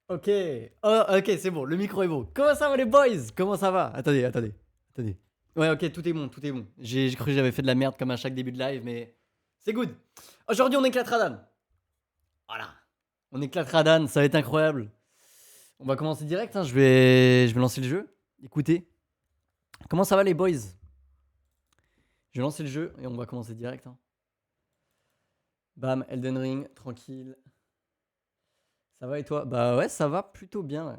Ok. Oh, ok, c'est bon, le micro est bon. Comment ça va les boys? Comment ça va? Attendez. Ouais, ok, tout est bon, tout est bon. J'ai cru que j'avais fait de la merde comme à chaque début de live, mais c'est good. Aujourd'hui, on éclate Radan. Voilà. On éclate Radan, ça va être incroyable. On va commencer direct, hein. Je vais lancer le jeu. Écoutez. Comment ça va les boys? Je vais lancer le jeu et on va commencer direct, hein. Bam, Elden Ring, tranquille. Ça va et toi? Bah ouais, ça va plutôt bien, ouais.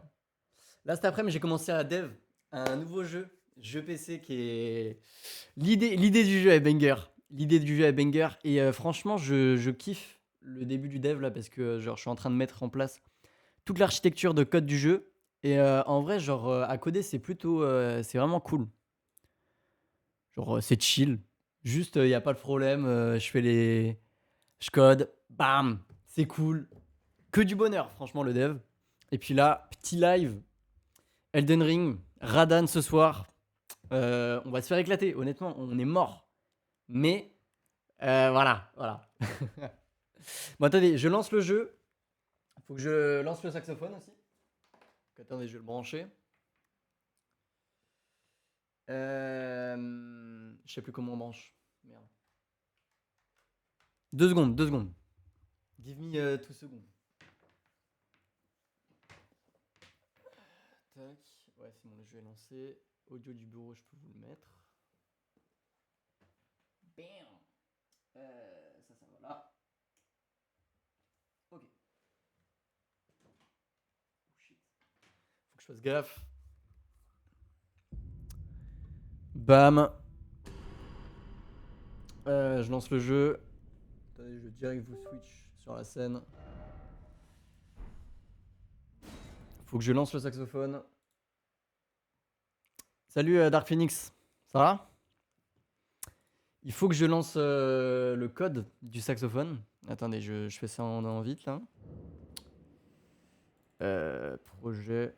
Là, cet après-midi, j'ai commencé à dev un nouveau jeu PC qui est. L'idée du jeu est banger. L'idée du jeu est banger. Et franchement, je kiffe le début du dev là parce que genre, je suis en train de mettre en place toute l'architecture de code du jeu. Et en vrai, genre, à coder, c'est plutôt. C'est vraiment cool. Genre, c'est chill. Juste, il n'y a pas de problème. Je fais les. Je code. Bam! C'est cool. Que du bonheur, franchement, le dev. Et puis là, petit live. Elden Ring, Radan ce soir. On va se faire éclater. Honnêtement, on est mort. Mais voilà. Bon, attendez, je lance le jeu. Faut que je lance le saxophone aussi. Donc, attendez, je vais le brancher. Je sais plus comment on branche. Merde. 2 secondes. Give me 2 secondes. Tac. Ouais, c'est bon, le jeu est lancé. Audio du bureau, je peux vous le mettre. Bam. Ça va là. Ok. Oh shit. Faut que je fasse gaffe. Bam. Je lance le jeu. Attendez, je vais direct vous switch sur la scène. Faut que je lance le saxophone. Salut Dark Phoenix. Ça va? Il faut que je lance le code du saxophone. Attendez, je fais ça en vite là. Projet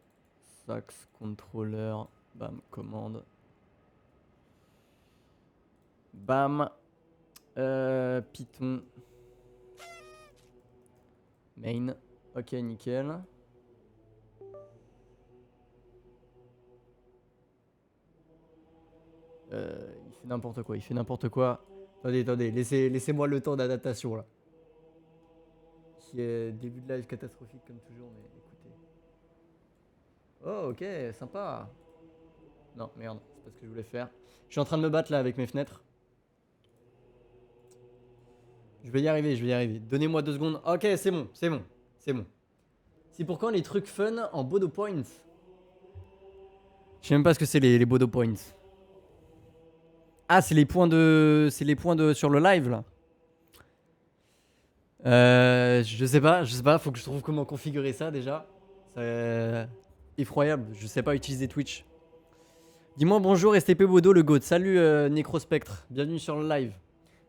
sax controller. Bam, commande. Bam. Python. Main. Ok, nickel. Il fait n'importe quoi. Attendez, laissez-moi le temps d'adaptation là. Qui est début de live catastrophique comme toujours, mais écoutez. Oh, ok, sympa. Non, merde, c'est pas ce que je voulais faire. Je suis en train de me battre là avec mes fenêtres. Je vais y arriver. Donnez-moi 2 secondes. Ok, c'est bon. C'est pour quand les trucs fun en Bodo Points? Je sais même pas ce que c'est les Bodo Points. Ah, c'est les points de. C'est les points de sur le live là. Je sais pas, faut que je trouve comment configurer ça déjà. C'est effroyable, je sais pas utiliser Twitch. Dis-moi bonjour STP Bodo le GOAT. Salut Necrospectre, bienvenue sur le live.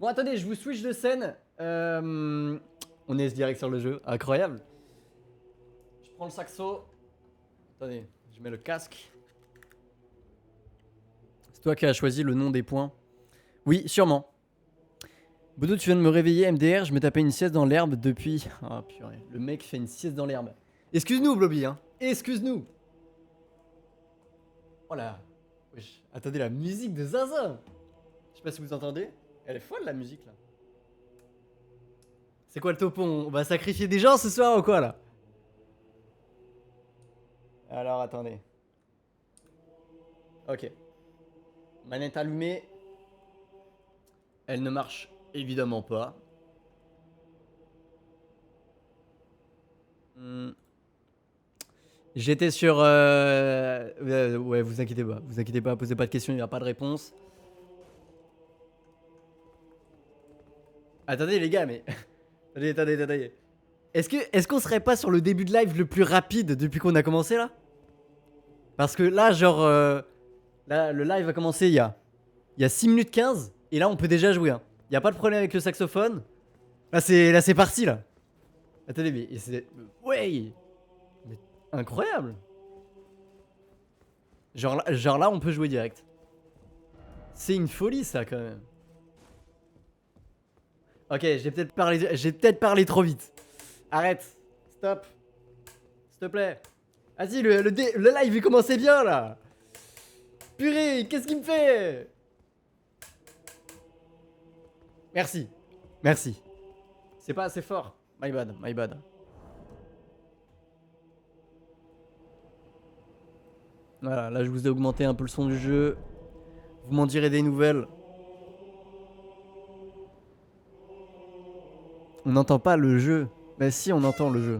Bon attendez, je vous switch de scène. On est direct sur le jeu, incroyable. Je prends le saxo. Attendez, je mets le casque. C'est toi qui as choisi le nom des points. Oui, sûrement. Bodo, tu viens de me réveiller MDR, je me tapais une sieste dans l'herbe depuis... Ah purée, le mec fait une sieste dans l'herbe. Excuse-nous Blobby, hein. Excuse-nous. Oh là. Wesh. Attendez, la musique de Zaza. Je sais pas si vous entendez. Elle est folle la musique là. C'est quoi le topo? On va sacrifier des gens ce soir ou quoi là? Alors attendez. Ok. Manette allumée. Elle ne marche évidemment pas. Hmm. J'étais sur... ouais, vous inquiétez pas, posez pas de questions, il n'y a pas de réponse. Attendez les gars, mais... attendez. Est-ce qu'on serait pas sur le début de live le plus rapide depuis qu'on a commencé là? Parce que là, genre... là, le live a commencé il y a 6 minutes 15 et là on peut déjà jouer, hein. Il y a pas de problème avec le saxophone. Là c'est parti là. Attendez, mais c'est... Ouais. Mais incroyable. Genre là on peut jouer direct. C'est une folie ça quand même. Ok, j'ai peut-être parlé trop vite. Arrête. S'il te plaît. Vas-y, le live il commençait bien là. Purée, qu'est-ce qu'il me fait? Merci. Merci. C'est pas assez fort. My bad, my bad. Voilà, là je vous ai augmenté un peu le son du jeu. Vous m'en direz des nouvelles. On n'entend pas le jeu. Mais si, on entend le jeu.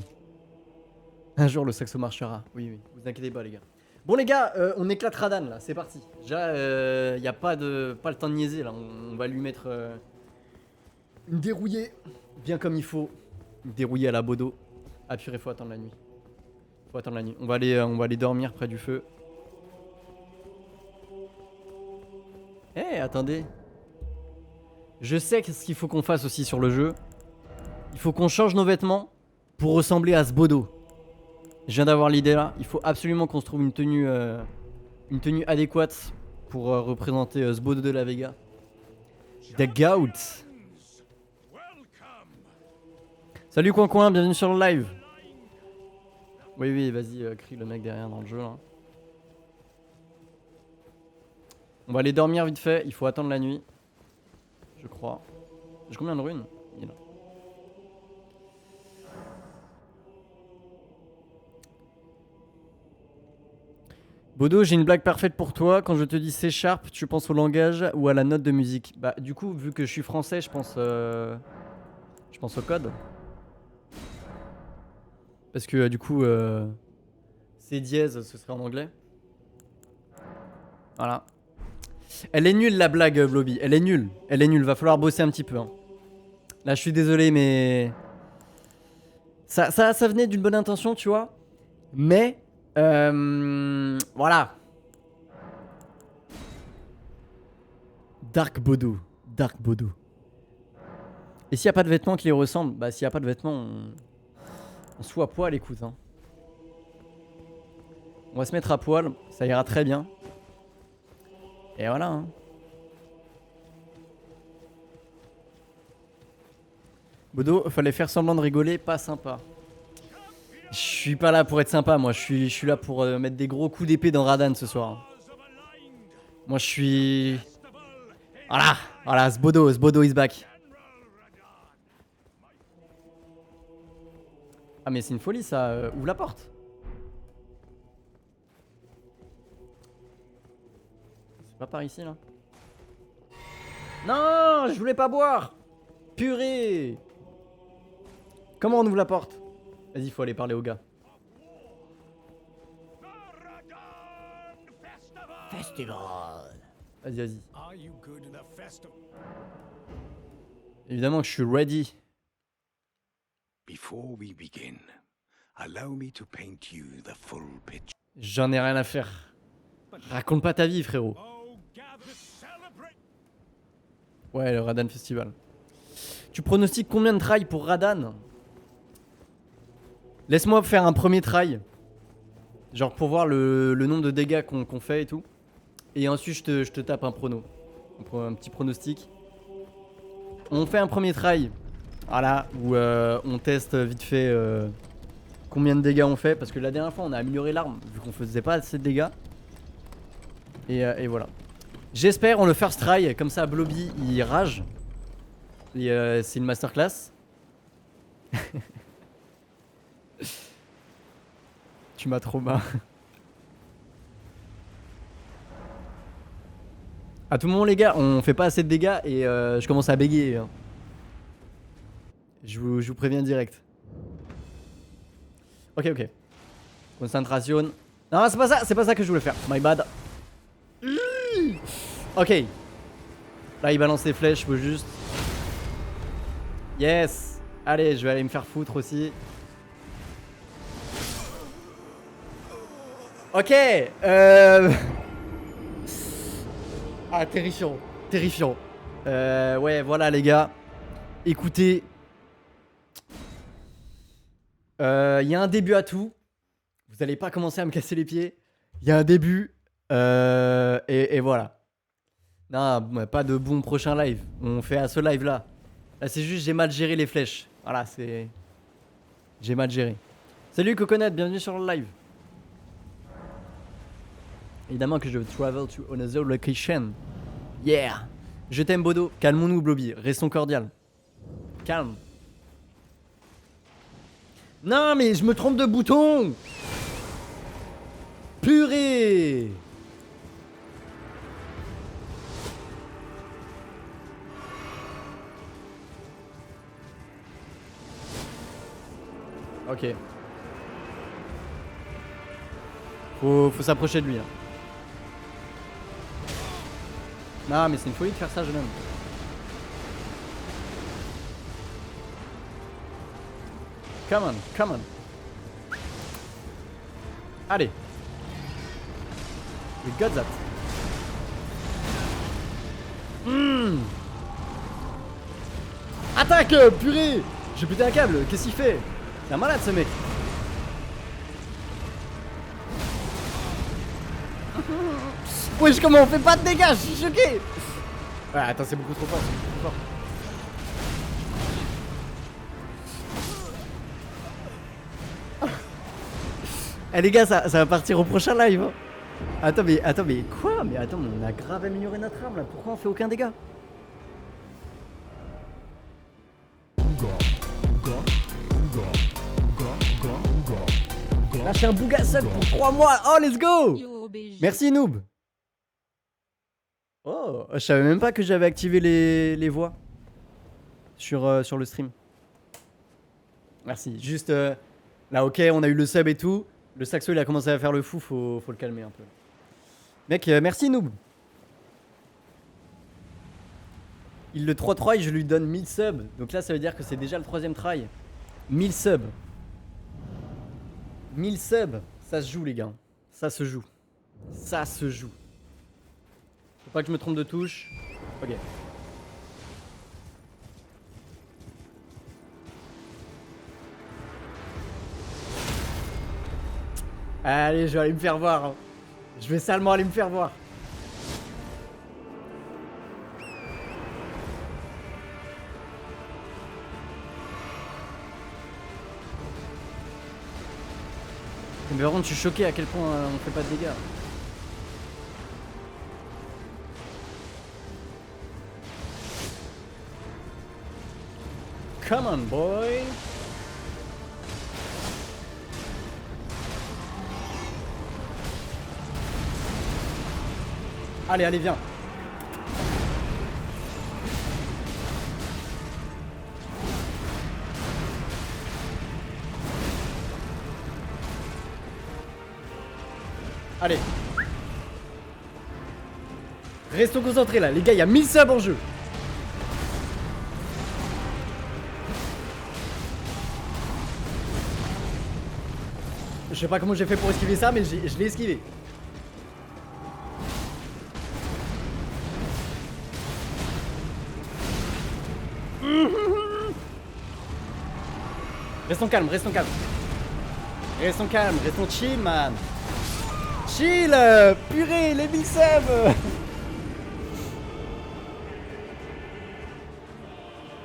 Un jour le saxo marchera. Oui, oui, vous inquiétez pas les gars. Bon les gars, on éclate Radan là, c'est parti. Déjà, y a pas le temps de niaiser là. On va lui mettre une dérouillée, bien comme il faut. Une dérouillée à la Bodo. Ah purée, faut attendre la nuit. Faut attendre la nuit. On va aller dormir près du feu. Eh, attendez. Je sais ce qu'il faut qu'on fasse aussi sur le jeu. Il faut qu'on change nos vêtements pour ressembler à ce Bodo. Je viens d'avoir l'idée là. Il faut absolument qu'on se trouve une tenue adéquate pour représenter ce Bodo de la Vega. The Goat. Salut Coin Coin, bienvenue sur le live. Oui, oui, vas-y, crie le mec derrière dans le jeu là. On va aller dormir vite fait, il faut attendre la nuit. Je crois. J'ai combien de runes? Il est là. Bodo, j'ai une blague parfaite pour toi. Quand je te dis C#, tu penses au langage ou à la note de musique? Bah, du coup, vu que je suis français, je pense au code. Parce que du coup, C dièse, ce serait en anglais. Voilà. Elle est nulle la blague, Blobby. Elle est nulle. Elle est nulle. Va falloir bosser un petit peu. Hein. Là, je suis désolé, mais ça venait d'une bonne intention, tu vois. Mais voilà. Dark Bodo. Dark Bodo. Et s'il n'y a pas de vêtements qui les ressemblent, bah s'il n'y a pas de vêtements, on se fout à poil, écoute. Hein. On va se mettre à poil, ça ira très bien. Et voilà. Hein. Bodo, fallait faire semblant de rigoler, pas sympa. Je suis pas là pour être sympa, moi. Je suis là pour mettre des gros coups d'épée dans Radan ce soir. Moi, je suis... Voilà, voilà, ce Bodo is back. Ah mais c'est une folie ça, ouvre la porte. C'est pas par ici là. Non, je voulais pas boire. Purée. Comment on ouvre la porte? Vas-y, il faut aller parler au gars. Festival. Vas-y, vas-y. Évidemment que je suis ready. Before we begin, allow me to paint you the full picture. J'en ai rien à faire. Raconte pas ta vie, frérot. Ouais, le Radan Festival. Tu pronostiques combien de try pour Radan? Laisse-moi faire un premier try. Genre pour voir le nombre de dégâts qu'on fait et tout. Et ensuite je te tape un prono. Un petit pronostic. On fait un premier try. Voilà, où on teste vite fait combien de dégâts on fait. Parce que la dernière fois on a amélioré l'arme, vu qu'on faisait pas assez de dégâts. Et voilà. J'espère on le first try, comme ça Blobby il rage. Et c'est une masterclass. Tu m'as trop marre. À tout moment les gars, on fait pas assez de dégâts et je commence à bégayer. Hein. Je vous préviens direct. Ok, ok. Concentration. Non, c'est pas ça que je voulais faire. My bad. Ok. Là, il balance les flèches, faut juste. Yes. Allez, je vais aller me faire foutre aussi. Ok. Ah, terrifiant. Terrifiant. Ouais, voilà, les gars. Écoutez. Il y a un début à tout. Vous allez pas commencer à me casser les pieds. Il y a un début. Et voilà. Non, pas de bon prochain live. On fait à ce live là. Là, c'est juste j'ai mal géré les flèches. Voilà, c'est. J'ai mal géré. Salut Coconut, bienvenue sur le live. Évidemment que je veux travel to another location. Yeah. Je t'aime Bodo. Calmons-nous Blobby. Restons cordial. Calme. Non mais je me trompe de bouton. Purée. Ok. Faut s'approcher de lui. Hein. Non mais c'est une folie de faire ça jeune homme. Come on, come on. Allez. We got that. Attaque, purée. J'ai pété un câble, qu'est-ce qu'il fait? C'est un malade ce mec. Wesh, comment on fait pas de dégâts? Je suis choqué. Ouais, attends, c'est beaucoup trop fort, c'est beaucoup trop fort. Eh les gars, ça va partir au prochain live. Hein. Attends, mais quoi? Mais attends, on a grave amélioré notre arme là. Pourquoi on fait aucun dégât? Lâchez un bouga sub pour 3 mois. Oh, let's go. Merci Noob. Oh, je savais même pas que j'avais activé les voix sur le stream. Merci. Juste là, ok, on a eu le sub et tout. Le saxo il a commencé à faire le fou, faut le calmer un peu. Mec, merci Noob. Il le 3-3 et je lui donne 1000 subs. Donc là ça veut dire que c'est déjà le 3ème try. 1000 subs. 1000 subs. Ça se joue les gars. Ça se joue. Ça se joue. Faut pas que je me trompe de touche. Ok. Allez, je vais aller me faire voir. Hein. Je vais salement aller me faire voir. Mais par contre, je suis choqué à quel point on fait pas de dégâts. Come on, boy. Allez, allez, viens. Allez. Restons concentrés là. Les gars, il y a 1000 subs en jeu. Je sais pas comment j'ai fait pour esquiver ça, mais je l'ai esquivé. Restons calmes, restons calmes. Restons calmes, restons chill, man. Chill, purée, les big subs.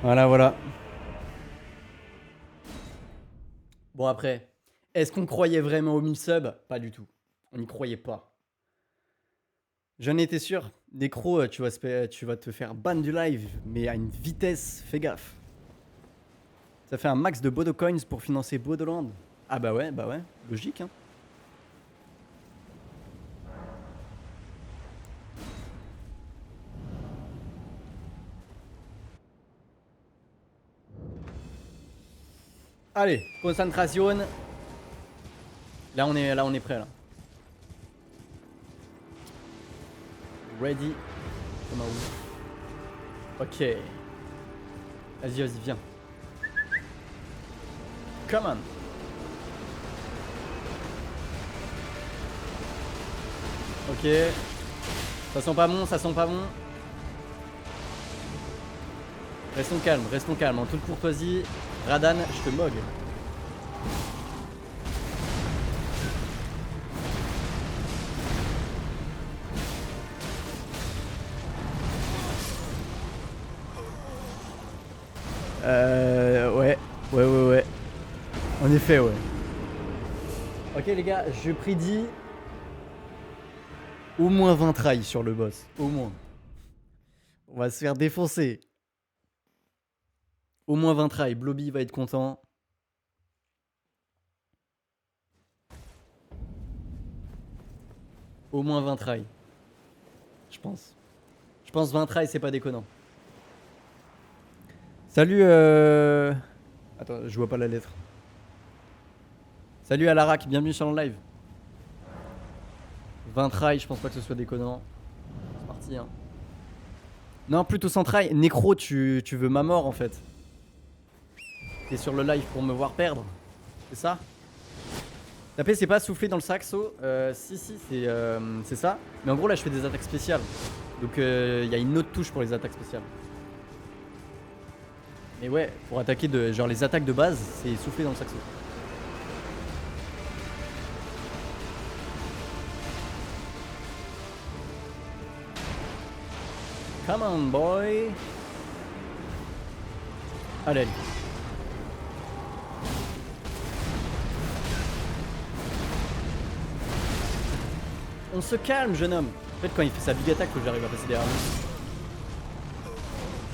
Voilà, voilà. Bon après, est-ce qu'on croyait vraiment aux 1000 subs? Pas du tout. On n'y croyait pas. J'en étais sûr. Necro, tu vas te faire ban du live, mais à une vitesse, fais gaffe. Ça fait un max de Bodo Coins pour financer Bodoland. Ah bah ouais, logique hein. Allez, concentration. Là on est prêt là. Ready. Comment où? Ok. Vas-y, viens. Come on. Ok. Ça sent pas bon, ça sent pas bon. Restons calmes, en toute courtoisie. Radan, je te mogue. Ouais. En effet, ouais. Ok les gars, je prédis au moins 20 tries sur le boss. Au moins. On va se faire défoncer. Au moins 20 tries. Blobby va être content. Au moins 20 tries. Je pense. Je pense 20 tries, c'est pas déconnant. Salut Attends, je vois pas la lettre. Salut Alarak, bienvenue sur le live. 20 tries, je pense pas que ce soit déconnant. C'est parti hein. Non, plutôt sans try. Necro, tu veux ma mort en fait. T'es sur le live pour me voir perdre. C'est ça? Taper, c'est pas souffler dans le saxo. Si, c'est ça. Mais en gros, là, je fais des attaques spéciales. Donc, il y a une autre touche pour les attaques spéciales. Mais ouais, pour attaquer genre les attaques de base, c'est souffler dans le saxo. Come on, boy. Allez. On se calme, jeune homme. En fait, quand il fait sa big attack, faut que j'arrive à passer derrière lui.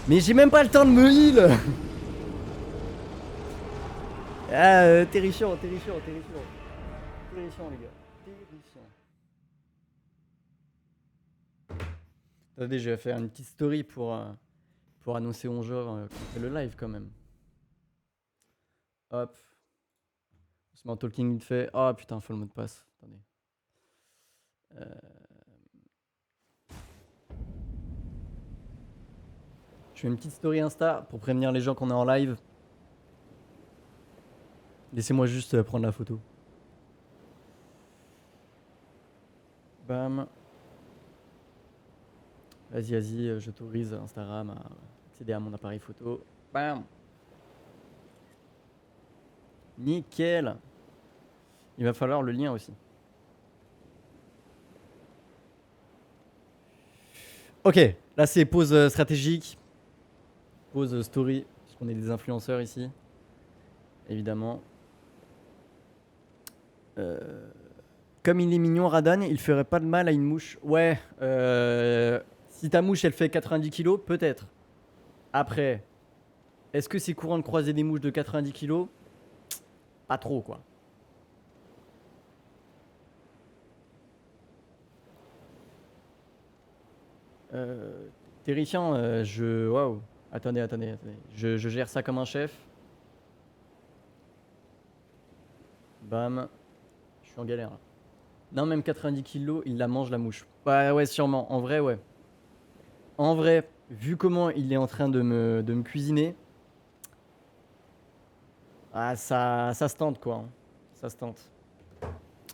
Mais j'ai même pas le temps de me heal. Ah, terrifiant, les gars. Terrifiant. Attendez, je vais faire une petite story pour annoncer aux joueurs qu'on fait le live quand même. Hop. On se met en talking vite fait. Oh putain, faut le mot de passe. Attendez. Je fais une petite story Insta pour prévenir les gens qu'on est en live. Laissez-moi juste prendre la photo. Bam. Vas-y, je t'autorise Instagram à accéder à mon appareil photo. Bam. Nickel. Il va falloir le lien aussi. Ok, là c'est pause stratégique. Pause story, puisqu'on est des influenceurs ici. Évidemment. Comme il est mignon, Radan, il ferait pas de mal à une mouche. Ouais, si ta mouche elle fait 90 kilos, peut-être. Après, est-ce que c'est courant de croiser des mouches de 90 kilos? Pas trop, quoi. Terrifiant, waouh. Attendez. Je gère ça comme un chef. Bam. Je suis en galère là. Non, même 90 kilos, il la mange la mouche. Ouais, sûrement. En vrai, ouais. En vrai, vu comment il est en train de me cuisiner, ah, ça se tente quoi. Hein. Ça se tente.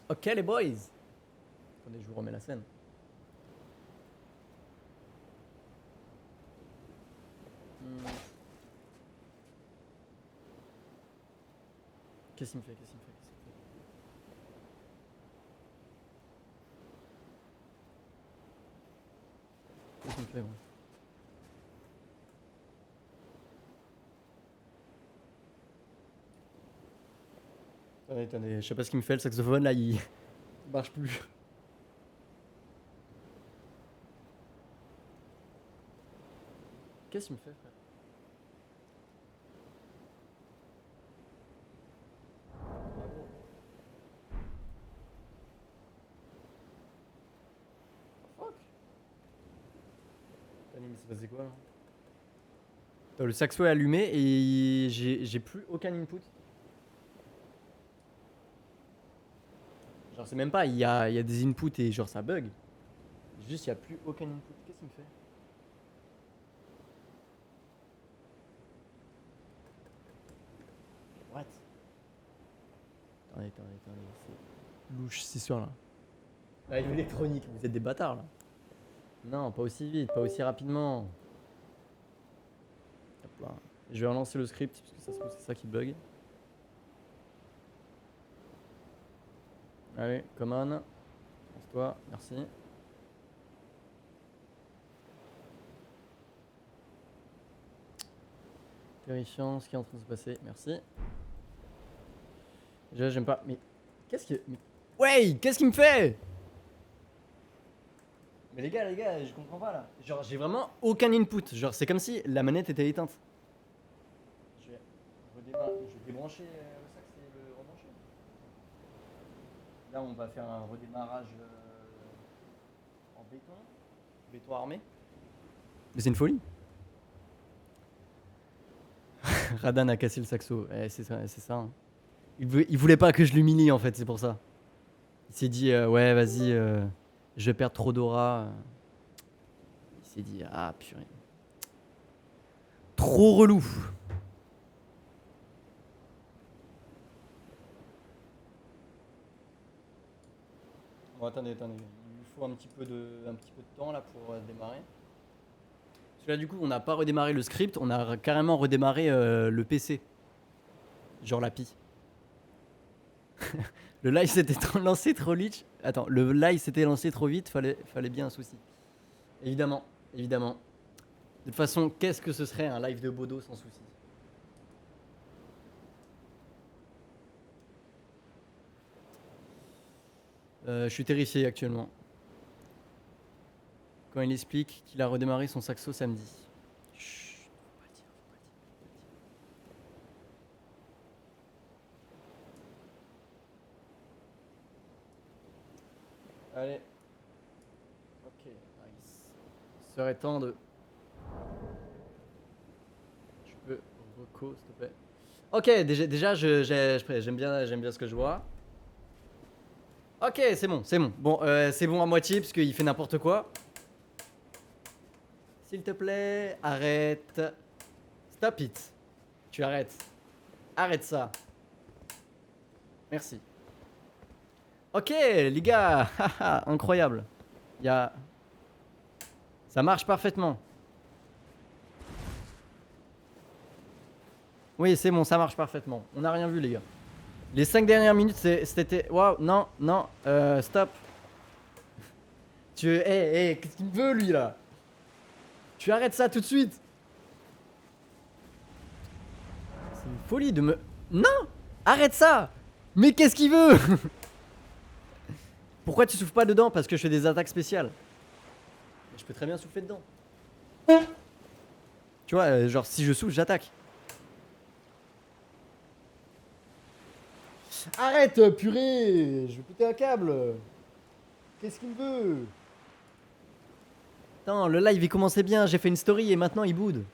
Ok, les boys. Attendez, je vous remets la scène. Qu'est-ce qu'il me fait? Ouais. Attendez, je sais pas ce qu'il me fait, le saxophone là, il marche plus. Qu'est-ce qu'il me fait, frère? Fuck. Attendez, mais c'est passé quoi là? Attends, le saxo est allumé et j'ai plus aucun input. Genre c'est même pas, il y a des inputs et genre ça bug. Juste il y a plus aucun input. Qu'est-ce qu'il me fait? What? Attendez, c'est louche cette histoire là. Live électronique, vous êtes des bâtards là. Non, pas aussi vite, pas aussi rapidement. Hop là. Je vais relancer le script parce que ça se trouve c'est ça qui bug. Allez, come on. Lance-toi, merci. Terrifiant ce qui est en train de se passer, merci. Déjà j'aime pas, mais Qu'est-ce que... Ouais, qu'est-ce qu'il me fait? Mais les gars, je comprends pas là. Genre, j'ai vraiment aucun input. Genre, c'est comme si la manette était éteinte. Je vais, je vais débrancher le sax et le rebrancher. Là, on va faire un redémarrage en béton. Béton armé. Mais c'est une folie. Radan a cassé le saxo. C'est ça. C'est ça hein. Il voulait pas que je l'humilie en fait, c'est pour ça. Il s'est dit, ouais, vas-y, je vais perdre trop d'aura. Il s'est dit, ah purée. Trop relou. Bon, attendez. Il lui faut un petit peu de temps là pour démarrer. Parce que là, du coup, on n'a pas redémarré le script, on a carrément redémarré le PC. Genre l'API. Le live s'était lancé trop vite. Attends, le live s'était lancé trop vite, fallait bien un souci. Évidemment. De toute façon, qu'est-ce que ce serait un live de Bodo sans souci? Je suis terrifié actuellement. Quand il explique qu'il a redémarré son saxo samedi. Chut, faut pas le dire. Allez. Ok, nice. Il serait temps de... Tu peux reco, s'il te plaît. Ok, déjà j'aime bien ce que je vois. Ok, c'est bon. Bon, c'est bon à moitié parce qu'il fait n'importe quoi. S'il te plaît, arrête. Stop it. Tu arrêtes. Arrête ça. Merci. Ok, les gars. Incroyable. Ça marche parfaitement. Oui, c'est bon, ça marche parfaitement. On n'a rien vu, les gars. Les 5 dernières minutes, c'était... Waouh, non, stop. Qu'est-ce qu'il veut, lui, là? Tu arrêtes ça tout de suite. C'est une folie de me... Non! Arrête ça! Mais qu'est-ce qu'il veut? Pourquoi tu souffles pas dedans? Parce que je fais des attaques spéciales. Je peux très bien souffler dedans. Tu vois, genre si je souffle, j'attaque. Arrête, purée! Je vais péter un câble. Qu'est-ce qu'il veut? Attends, le live il commençait bien, j'ai fait une story et maintenant il boude.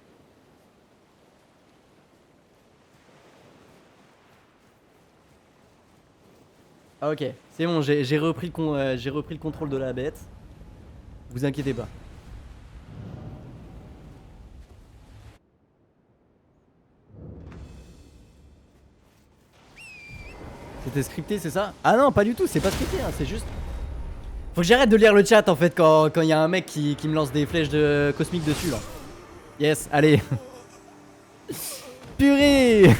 Ah ok, c'est bon, j'ai repris le contrôle de la bête. Vous inquiétez pas. C'était scripté, c'est ça? Ah non, pas du tout, c'est pas scripté, hein, c'est juste... Faut que j'arrête de lire le chat en fait quand il y a un mec qui me lance des flèches de cosmiques dessus là. Yes, allez. Purée.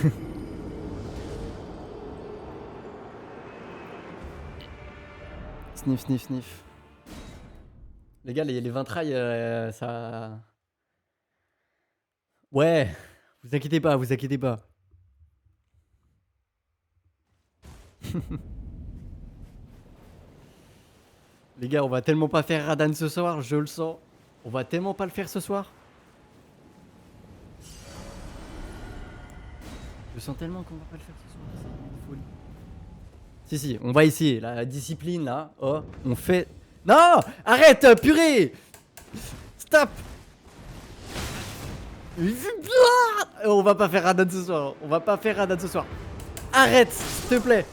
Sniff. Les gars, les vintrailles, ça... Ouais, vous inquiétez pas. Les gars, on va tellement pas faire Radan ce soir, je le sens. On va tellement pas le faire ce soir. Je sens tellement qu'on va pas le faire ce soir, c'est une folie. Si, on va essayer, la discipline là. Oh, on fait... Non! Arrête, purée! Stop! On va pas faire Radan ce soir. Arrête, s'il te plaît.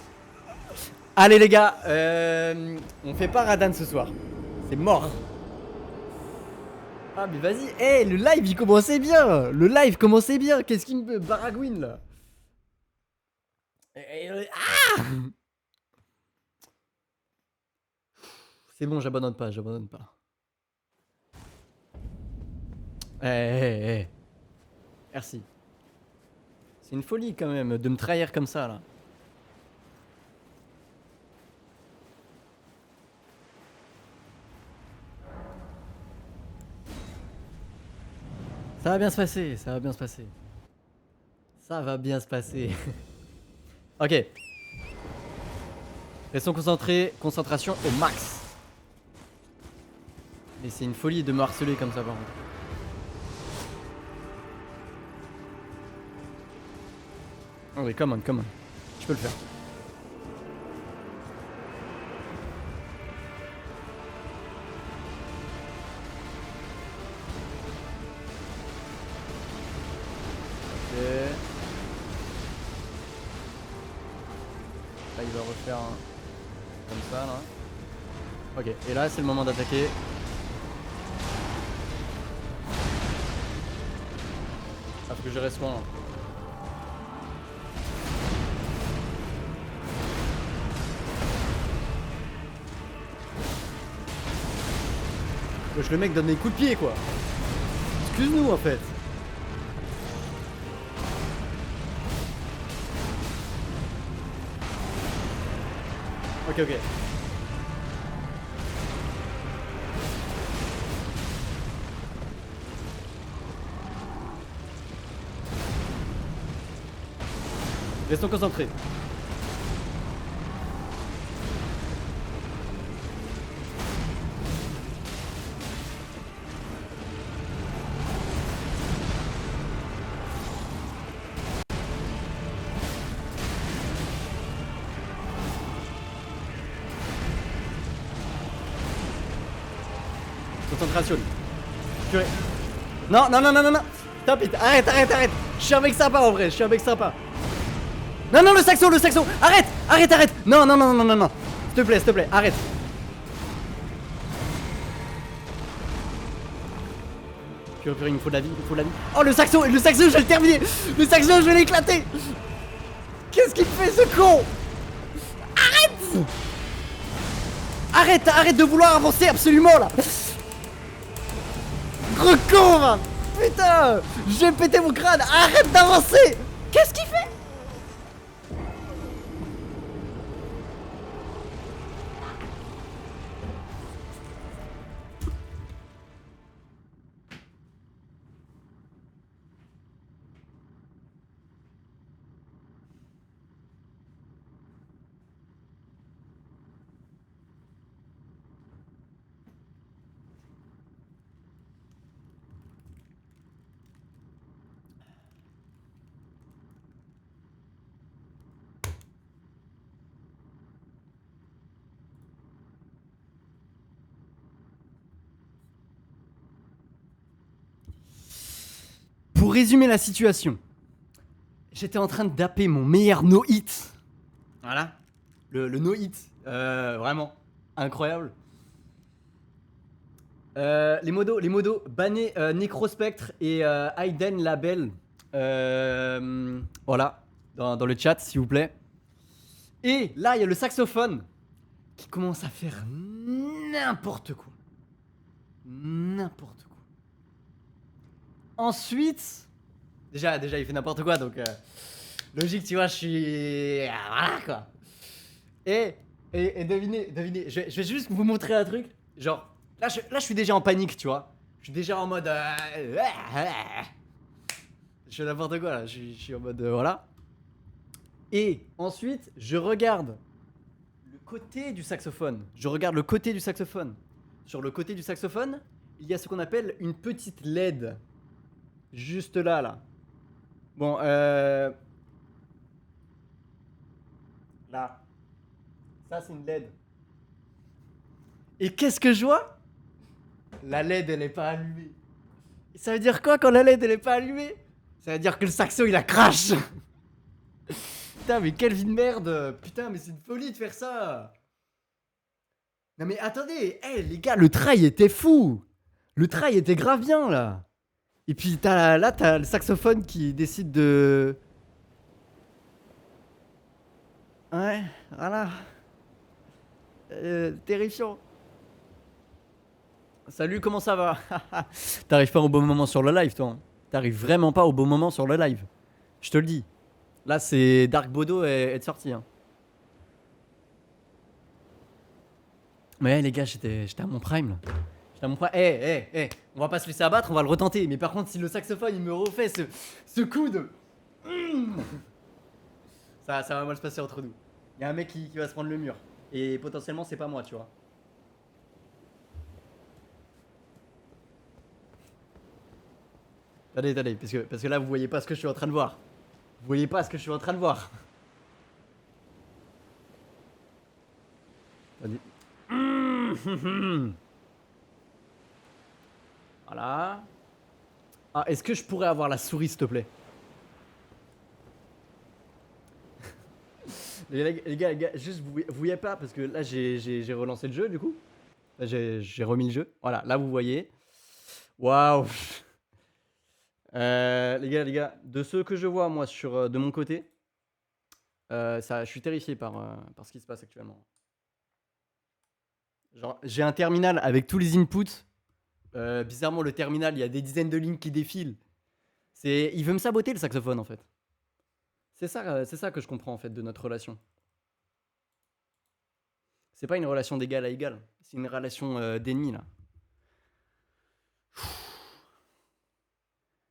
Allez les gars, on fait pas Radan ce soir. C'est mort. Ah mais vas-y, le live il commençait bien. Qu'est-ce qu'il me baragouine là? Ah! C'est bon, j'abandonne pas. Merci. C'est une folie quand même de me trahir comme ça là. Ça va bien se passer. Ok. Restons concentrés, concentration au max. Et c'est une folie de me harceler comme ça par contre. Oh oui, come on, come on. Je peux le faire. Ok. Là il va refaire un... comme ça là. Ok, et là c'est le moment d'attaquer. Ah, faut que je reste loin. Là. Wesh, le mec donne des coups de pied quoi. Excuse-nous en fait. Ok, ok. Restons concentrés. Concentration. Purée. Non, non, non, non, non, non. Stop it. Arrête, arrête, arrête. Je suis un mec sympa en vrai. Je suis un mec sympa. Non, non, le saxo, le saxo. Arrête, arrête, arrête. Non, non, non, non, non, non. S'il te plaît, arrête. Purée, purée, il me faut de la vie, il me faut de la vie. Oh, le saxo, je vais le terminer. Le saxo, je vais l'éclater. Qu'est-ce qu'il fait ce con? Arrête. Arrête, arrête de vouloir avancer absolument là. Gros con, man. Putain, je vais péter mon crâne. Arrête d'avancer. Qu'est-ce qu'il fait? Pour résumer la situation, j'étais en train de dapper mon meilleur no-hit. Voilà. Le no-hit. Vraiment. Incroyable. Les modos. Banner Necrospectre et Aiden Label. Voilà. Dans le chat, s'il vous plaît. Et là, il y a le saxophone qui commence à faire n'importe quoi. N'importe quoi. Ensuite, déjà il fait n'importe quoi, donc logique, tu vois, je suis... Voilà, quoi. Et devinez, je vais juste vous montrer un truc. Genre, là, je suis déjà en panique, tu vois. Je suis déjà en mode... Je fais n'importe quoi, là. Je suis en mode... voilà. Et ensuite, je regarde le côté du saxophone. Sur le côté du saxophone, il y a ce qu'on appelle une petite LED. Juste là. Bon, là. Ça, c'est une LED. Et qu'est-ce que je vois? La LED, elle est pas allumée. Et ça veut dire quoi quand la LED, elle est pas allumée? Ça veut dire que le saxo, il a crash. Putain, mais quelle vie de merde. Putain, mais c'est une folie de faire ça. Non mais attendez, les gars, le trail était fou. Le trail était grave bien, là. Et puis t'as le saxophone qui décide de... Ouais, voilà. Terrifiant. Salut, comment ça va? T'arrives pas au bon moment sur le live, toi. T'arrives vraiment pas au bon moment sur le live. Je te le dis. Là, c'est Dark Bodo est de sortie. Hein. Mais les gars, j'étais à mon prime, là. J'étais à mon prime. On va pas se laisser abattre, on va le retenter. Mais par contre, si le saxophone, il me refait ce coup de... ça va mal se passer entre nous. Il y a un mec qui va se prendre le mur. Et potentiellement, c'est pas moi, tu vois. Attendez, attendez, parce que là, vous voyez pas ce que je suis en train de voir. Vous voyez pas ce que je suis en train de voir. Attendez. Voilà. Ah, est-ce que je pourrais avoir la souris, s'il te plaît? Les gars, juste vous voyez pas, parce que là, j'ai relancé le jeu, du coup. Là, j'ai remis le jeu. Voilà, là, vous voyez. Waouh. Les gars, de ceux que je vois, moi, de mon côté, je suis terrifié par ce qui se passe actuellement. Genre, j'ai un terminal avec tous les inputs. Bizarrement, le terminal, il y a des dizaines de lignes qui défilent. Il veut me saboter, le saxophone, en fait. C'est ça que je comprends, en fait, de notre relation. C'est pas une relation d'égal à égal. C'est une relation d'ennemi, là.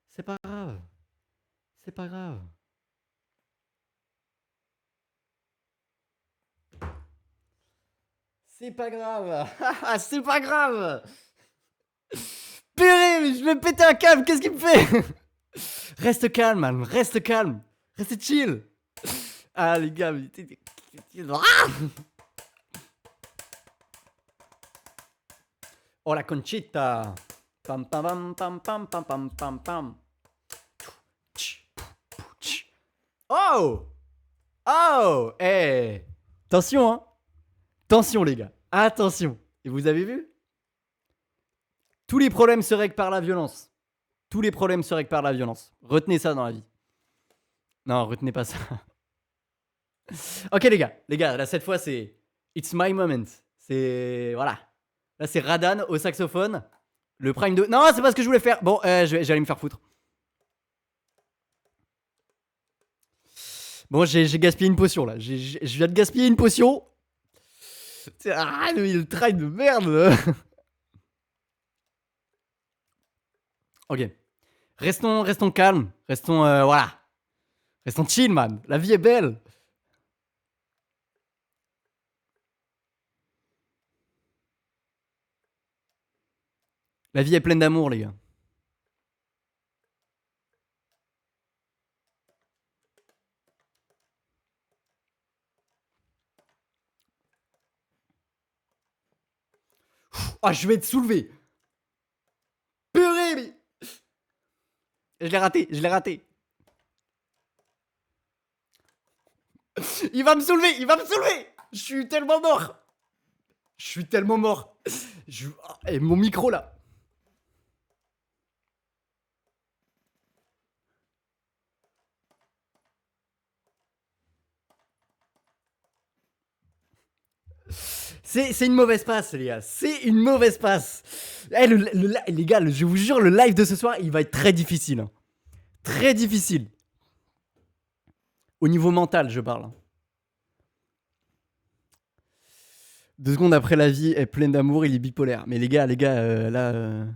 C'est pas grave. C'est pas grave. C'est pas grave. C'est pas grave. Purée, mais je vais péter un câble. Qu'est-ce qu'il me fait? Reste calme, man. Reste calme. Reste chill. Ah, les gars. Oh, la Conchita. Pam pam pam pam pam pam pam pam. Oh! Oh! Eh! Attention, hein! Attention, les gars! Attention! Et vous avez vu? Tous les problèmes se règlent par la violence. Tous les problèmes se règlent par la violence. Retenez ça dans la vie. Non, retenez pas ça. Ok, les gars, là, cette fois, c'est It's my moment. C'est. Voilà. Là, c'est Radan au saxophone. Le prime de. Non, c'est pas ce que je voulais faire. Bon, j'allais me faire foutre. Bon, j'ai gaspillé une potion là. Je viens de gaspiller une potion. Ah, le train de merde. Ok. Restons calmes. Restons. Voilà. Restons chill, man. La vie est belle. La vie est pleine d'amour, les gars. Ah, je vais être soulevé. Purée, mais. Je l'ai raté. Il va me soulever. Je suis tellement mort. Et mon micro là. C'est une mauvaise passe, les gars. C'est une mauvaise passe. Eh, les gars, je vous jure, le live de ce soir, il va être très difficile. Hein. Très difficile. Au niveau mental, je parle. 2 secondes après, la vie est pleine d'amour, il est bipolaire. Mais les gars, là,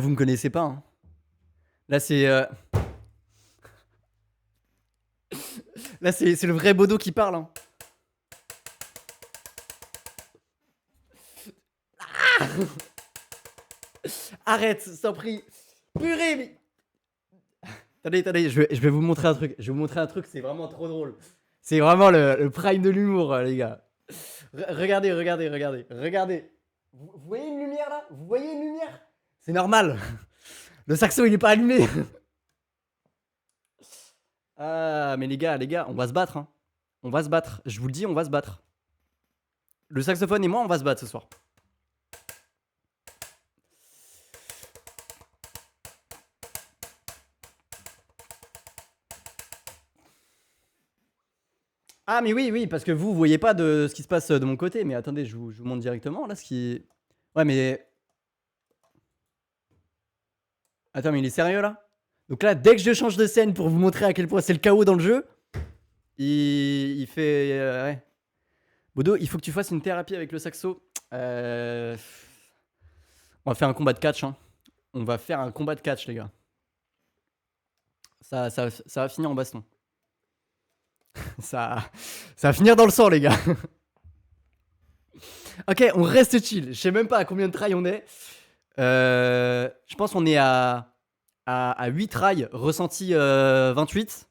vous me connaissez pas. Hein. Là, c'est. Là, c'est le vrai Bodo qui parle. Hein. Ah Arrête, sans prie. Purée, mais. Attendez, je vais vous montrer un truc. C'est vraiment trop drôle. C'est vraiment le prime de l'humour, les gars. Regardez. Vous voyez une lumière là? Vous voyez une lumière? C'est normal. Le saxo, il est pas allumé. Ah, mais les gars, on va se battre. Hein. On va se battre. Je vous le dis, on va se battre. Le saxophone et moi, on va se battre ce soir. Ah, mais oui, parce que vous voyez pas de ce qui se passe de mon côté. Mais attendez, je vous montre directement là ce qui. Ouais, mais. Attends, mais il est sérieux là? Donc là, dès que je change de scène pour vous montrer à quel point c'est le chaos dans le jeu, il fait. Ouais. Bodo, il faut que tu fasses une thérapie avec le saxo. On va faire un combat de catch. Hein. On va faire un combat de catch, les gars. Ça va finir en baston. ça va finir dans le sang, les gars. Ok, on reste chill. Je sais même pas à combien de try on est. Je pense qu'on est à 8 try, ressenti 28.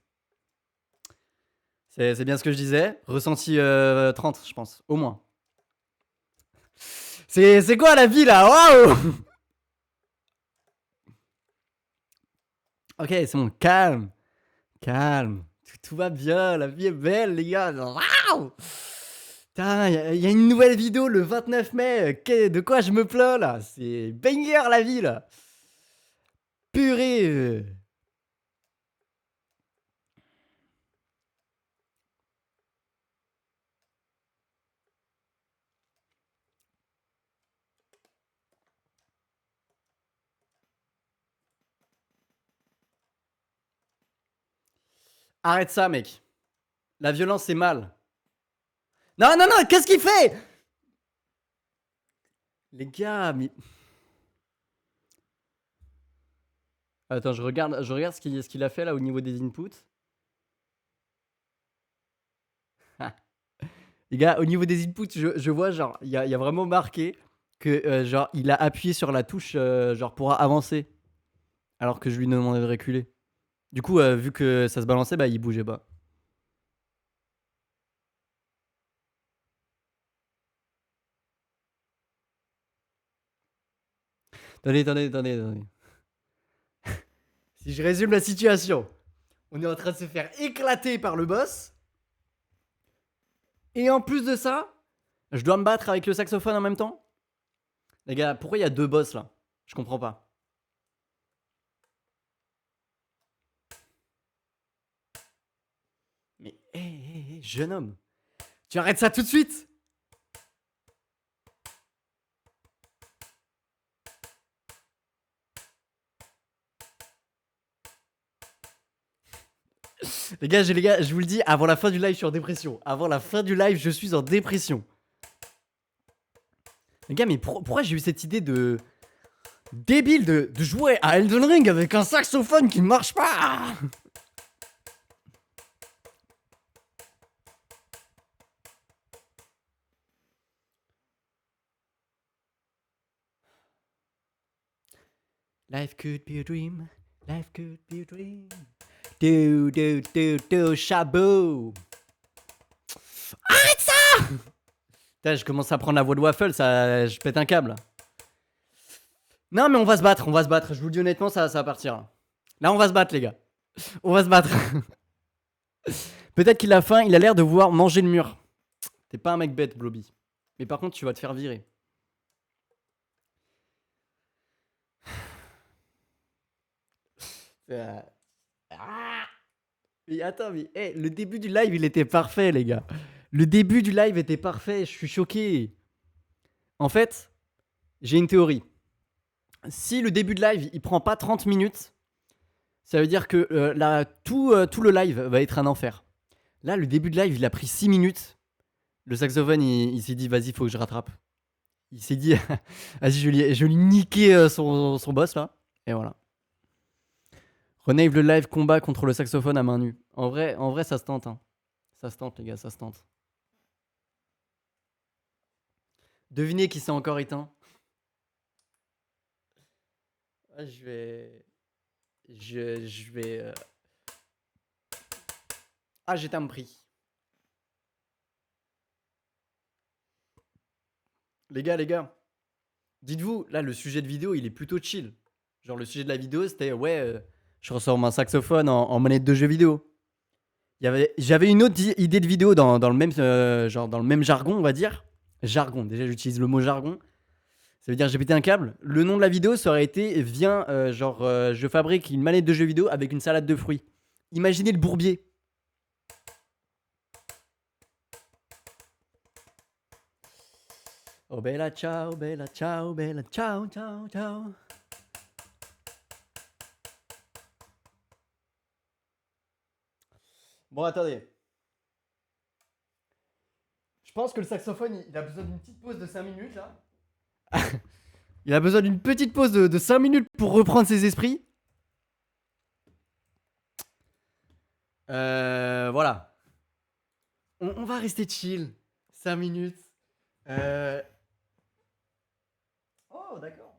C'est bien ce que je disais. Ressenti 30, je pense, au moins. C'est quoi la vie là? Waouh! Ok, c'est bon, calme. Calme. Tout va bien, la vie est belle, les gars. Waouh! Putain, y a une nouvelle vidéo le 29 mai. De quoi je me plains là? C'est banger la vie là. Purée. Arrête ça, mec. La violence, c'est mal. Non, non, non, qu'est-ce qu'il fait? Les gars, mais. Attends, je regarde ce qu'il a fait là au niveau des inputs. Les gars, au niveau des inputs, je vois genre, il y a vraiment marqué que genre, il a appuyé sur la touche genre pour avancer. Alors que je lui demandais de reculer. Du coup, vu que ça se balançait, bah il bougeait pas. Attendez. Si je résume la situation, on est en train de se faire éclater par le boss. Et en plus de ça, je dois me battre avec le saxophone en même temps. Les gars, pourquoi il y a deux boss là? Je comprends pas. Mais hé, jeune homme, tu arrêtes ça tout de suite. Les gars, je vous le dis, avant la fin du live, je suis en dépression. Avant la fin du live, je suis en dépression. Les gars, mais pourquoi j'ai eu cette idée de débile de jouer à Elden Ring avec un saxophone qui ne marche pas? Life could be a dream. Life could be a dream. Chabot. Arrête ça! Putain, je commence à prendre la voix de Waffle, ça, je pète un câble. Non, mais on va se battre. Je vous le dis honnêtement, ça va partir. Là, on va se battre, les gars. On va se battre. Peut-être qu'il a faim, il a l'air de vouloir manger le mur. T'es pas un mec bête, Blobby. Mais par contre, tu vas te faire virer. Mais attends, mais le début du live, il était parfait, les gars. Le début du live était parfait, je suis choqué. En fait, j'ai une théorie. Si le début de live, il prend pas 30 minutes, ça veut dire que tout le live va être un enfer. Là, le début de live, il a pris 6 minutes. Le saxophone, il s'est dit, vas-y, faut que je rattrape. Il s'est dit, vas-y, je vais lui niquer son boss, là. Et voilà. Renave le live combat contre le saxophone à main nue. En vrai, ça se tente. Hein. Ça se tente, les gars, ça se tente. Devinez qui s'est encore éteint. Ah, je vais... Ah, j'éteins me prix. Les gars. Dites-vous, là, le sujet de vidéo, il est plutôt chill. Genre, le sujet de la vidéo, c'était, ouais, je ressors mon saxophone en manette de jeu vidéo. J'avais une autre idée de vidéo dans le même, dans le même jargon, on va dire. Jargon, déjà, j'utilise le mot jargon. Ça veut dire j'ai pété un câble. Le nom de la vidéo, ça aurait été viens, je fabrique une manette de jeu vidéo avec une salade de fruits. Imaginez le bourbier. Oh bella ciao, bella ciao, bella ciao, ciao, ciao. Bon, attendez. Je pense que le saxophone, il a besoin d'une petite pause de 5 minutes là. Il a besoin d'une petite pause de 5 minutes pour reprendre ses esprits. Voilà. On va rester chill. 5 minutes. d'accord.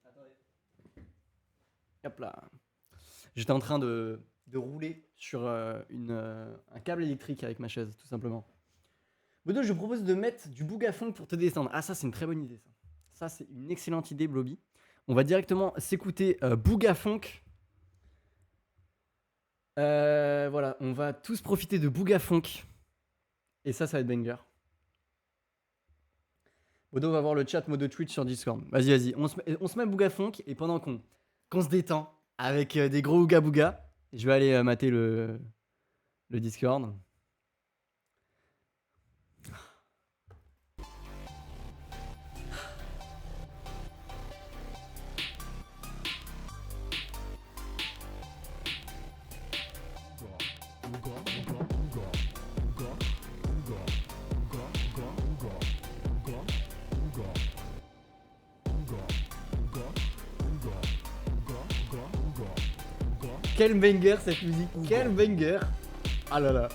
Attendez. Hop là. J'étais en train de rouler sur un câble électrique avec ma chaise, tout simplement. Bodo, je propose de mettre du Booga Funk pour te descendre. Ah, ça, c'est une très bonne idée, ça. Ça, c'est une excellente idée, Blobby. On va directement s'écouter Booga Funk. Voilà, on va tous profiter de Booga Funk. Et ça va être banger. Bodo va voir le chat mode Twitch sur Discord. Vas-y, vas-y. On se met Booga Funk et pendant qu'on se détend avec des gros Ooga Booga, je vais aller mater le Discord. Quel banger cette musique, quel banger. Ah là là.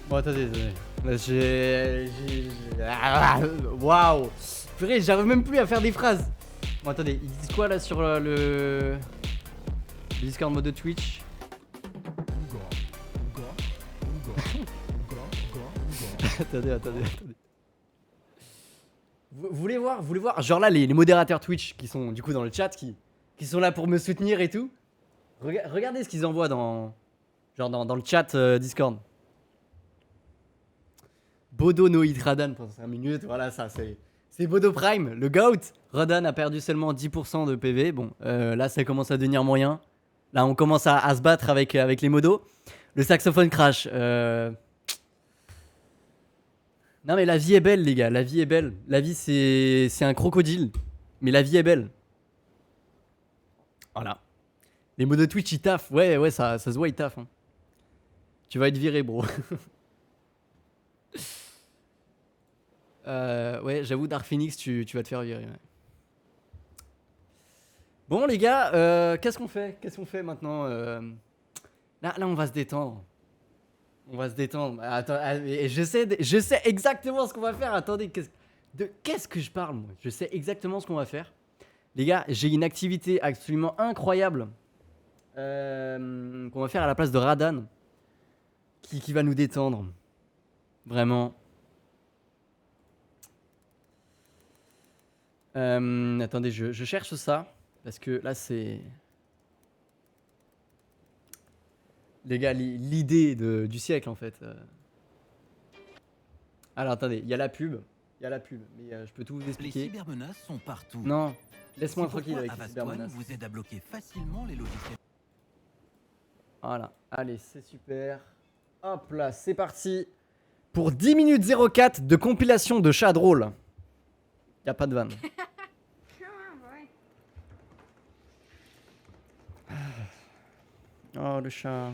Bon, attendez. Waouh. Purée, j'arrive même plus à faire des phrases. Bon, attendez, ils disent quoi là sur le Discord mode Twitch? Attendez. Vous voulez voir? Genre là, les modérateurs Twitch qui sont du coup dans le chat, qui sont là pour me soutenir et tout. Regardez ce qu'ils envoient dans le chat Discord. Bodo no hit Radan pour 5 minutes, voilà, ça c'est Bodo Prime, le GOAT. Radan a perdu seulement 10% de PV. Bon, là ça commence à devenir moyen. Là on commence à se battre avec les modos. Le saxophone crash. Non mais la vie est belle les gars, la vie est belle. La vie c'est un crocodile, mais la vie est belle. Voilà. Les modos Twitch ils taffent, ouais ça se voit ils taffent. Hein. Tu vas être viré bro. Ouais, j'avoue, Dark Phoenix, tu vas te faire virer. Ouais. Bon, les gars, qu'est-ce qu'on fait maintenant là, on va se détendre. Attends, je sais exactement ce qu'on va faire. Attendez, qu'est-ce que je parle, moi? Je sais exactement ce qu'on va faire. Les gars, j'ai une activité absolument incroyable qu'on va faire à la place de Radan qui va nous détendre. Vraiment. Attendez, je cherche ça. Parce que là, c'est... Les gars, l'idée du siècle, en fait. Alors, attendez, il y a la pub. Mais je peux tout vous expliquer. Les cybermenaces sont partout. Non, laisse-moi tranquille avec les Avast cybermenaces. vous aide à bloquer facilement les logiciels. Voilà, allez, c'est super. Hop là, c'est parti. Pour 10 minutes 04 de compilation de chats drôles. Y a pas de vanne. Oh, le chat.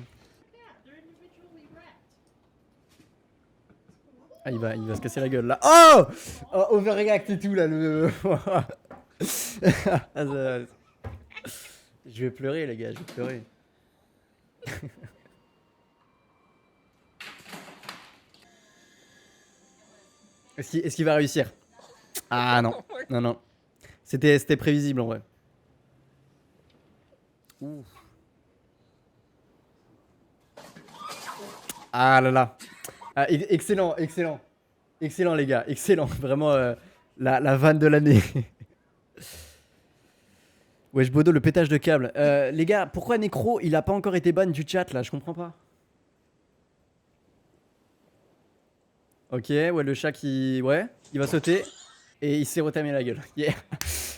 Ah, il va se casser la gueule là. Oh, overreact et tout là. Je vais pleurer, les gars, je vais pleurer. Est-ce qu'il va réussir? Ah non, non. C'était prévisible en vrai. Ouf. Ah là là. Ah, excellent les gars, excellent. Vraiment la vanne de l'année. Wesh Bodo, le pétage de câble. Les gars, pourquoi Necro il a pas encore été ban du chat là? Je comprends pas. Ok, ouais, le chat qui... Ouais, il va sauter. Et il s'est retamé la gueule. Yeah.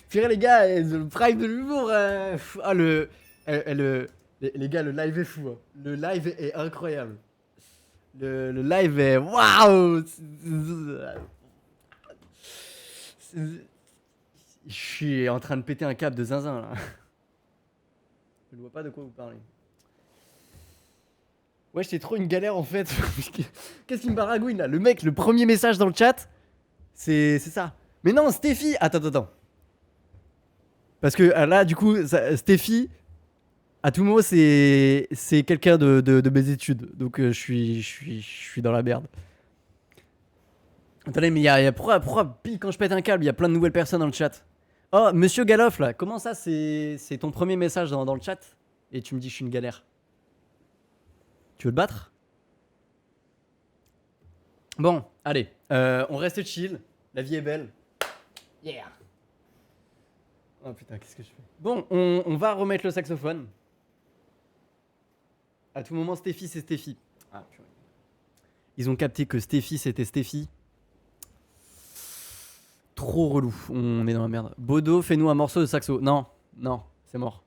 Purée les gars, le prime de l'humour. Ah les gars, le live est fou. Hein. Le live est incroyable. Le live est... Waouh. Je suis en train de péter un câble de zinzin là. Je ne vois pas de quoi vous parlez. Ouais, j'étais trop une galère en fait. Qu'est-ce qui me baragouine là? Le mec, le premier message dans le chat, c'est ça. Mais non, Steffi. Attends. Parce que là, du coup, Steffi, à tout moment, c'est quelqu'un de mes études. Donc je suis dans la merde. Attendez, mais pourquoi pile quand je pète un câble, il y a plein de nouvelles personnes dans le chat. Oh, Monsieur Galoff là, comment ça c'est ton premier message dans le chat? Et tu me dis que je suis une galère. Tu veux te battre? Bon, allez, on reste chill. La vie est belle. Yeah. Oh putain, qu'est-ce que je fais? Bon, on va remettre le saxophone. À tout moment, Steffi, c'est Steffi. Ah, purée. Ils ont capté que Steffi, c'était Steffi. Trop relou, on est dans la merde. Bodo, fais-nous un morceau de saxo. Non, c'est mort.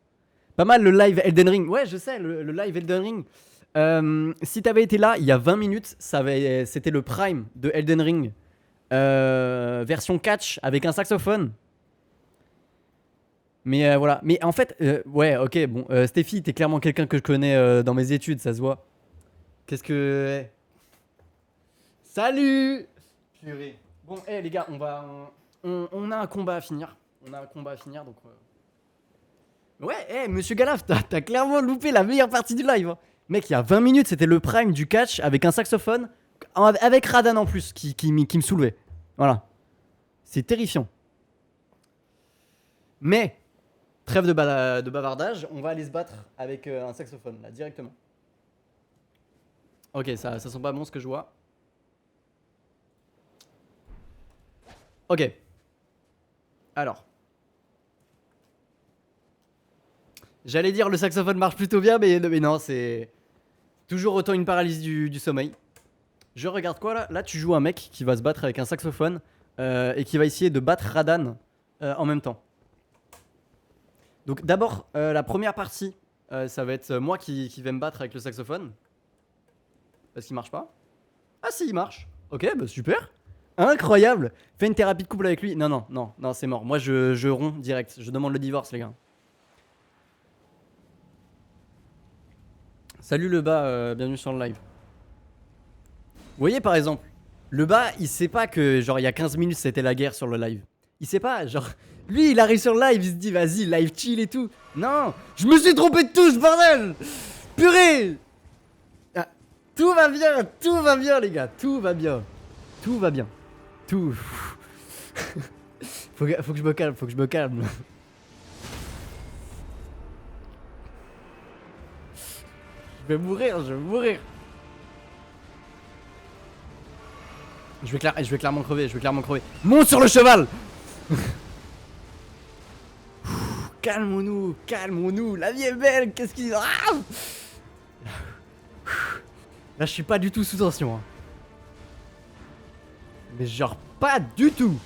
Pas mal le live Elden Ring. Ouais, je sais, le live Elden Ring. Si t'avais été là, il y a 20 minutes, c'était le prime de Elden Ring. Version catch avec un saxophone. Mais voilà. Mais en fait, ouais, ok, bon. Steffi, t'es clairement quelqu'un que je connais dans mes études, ça se voit. Qu'est-ce que... Salut. Purée. Bon, les gars, on a un combat à finir. Donc... Ouais, Monsieur Galaf, t'as clairement loupé la meilleure partie du live. Hein. Mec, il y a 20 minutes, c'était le prime du catch avec un saxophone, avec Radan en plus, qui me soulevait. Voilà. C'est terrifiant. Mais, trêve de bavardage, on va aller se battre avec un saxophone, là, directement. Ok, ça sent pas bon ce que je vois. Ok. Alors. J'allais dire le saxophone marche plutôt bien, mais non, c'est toujours autant une paralysie du sommeil. Je regarde quoi là? Là, tu joues un mec qui va se battre avec un saxophone et qui va essayer de battre Radan en même temps. Donc d'abord, la première partie, ça va être moi qui vais me battre avec le saxophone. Parce qu'il marche pas. Ah si, il marche. Ok, bah super. Incroyable. Fais une thérapie de couple avec lui. Non, c'est mort. Moi, je romps direct. Je demande le divorce, les gars. Salut le bas, bienvenue sur le live. Vous voyez par exemple, le bas, il sait pas que genre il y a 15 minutes c'était la guerre sur le live. Il sait pas, genre, lui il arrive sur le live, il se dit vas-y, live chill et tout. Non, je me suis trompé de touche, bordel. Purée. Ah, tout va bien les gars, tout va bien. Tout. faut que je me calme, Je vais mourir. Je vais clairement crever, Monte sur le cheval. Calmons-nous, la vie est belle, qu'est-ce qu'il... Ah là, je suis pas du tout sous tension. Hein. Mais genre, pas du tout.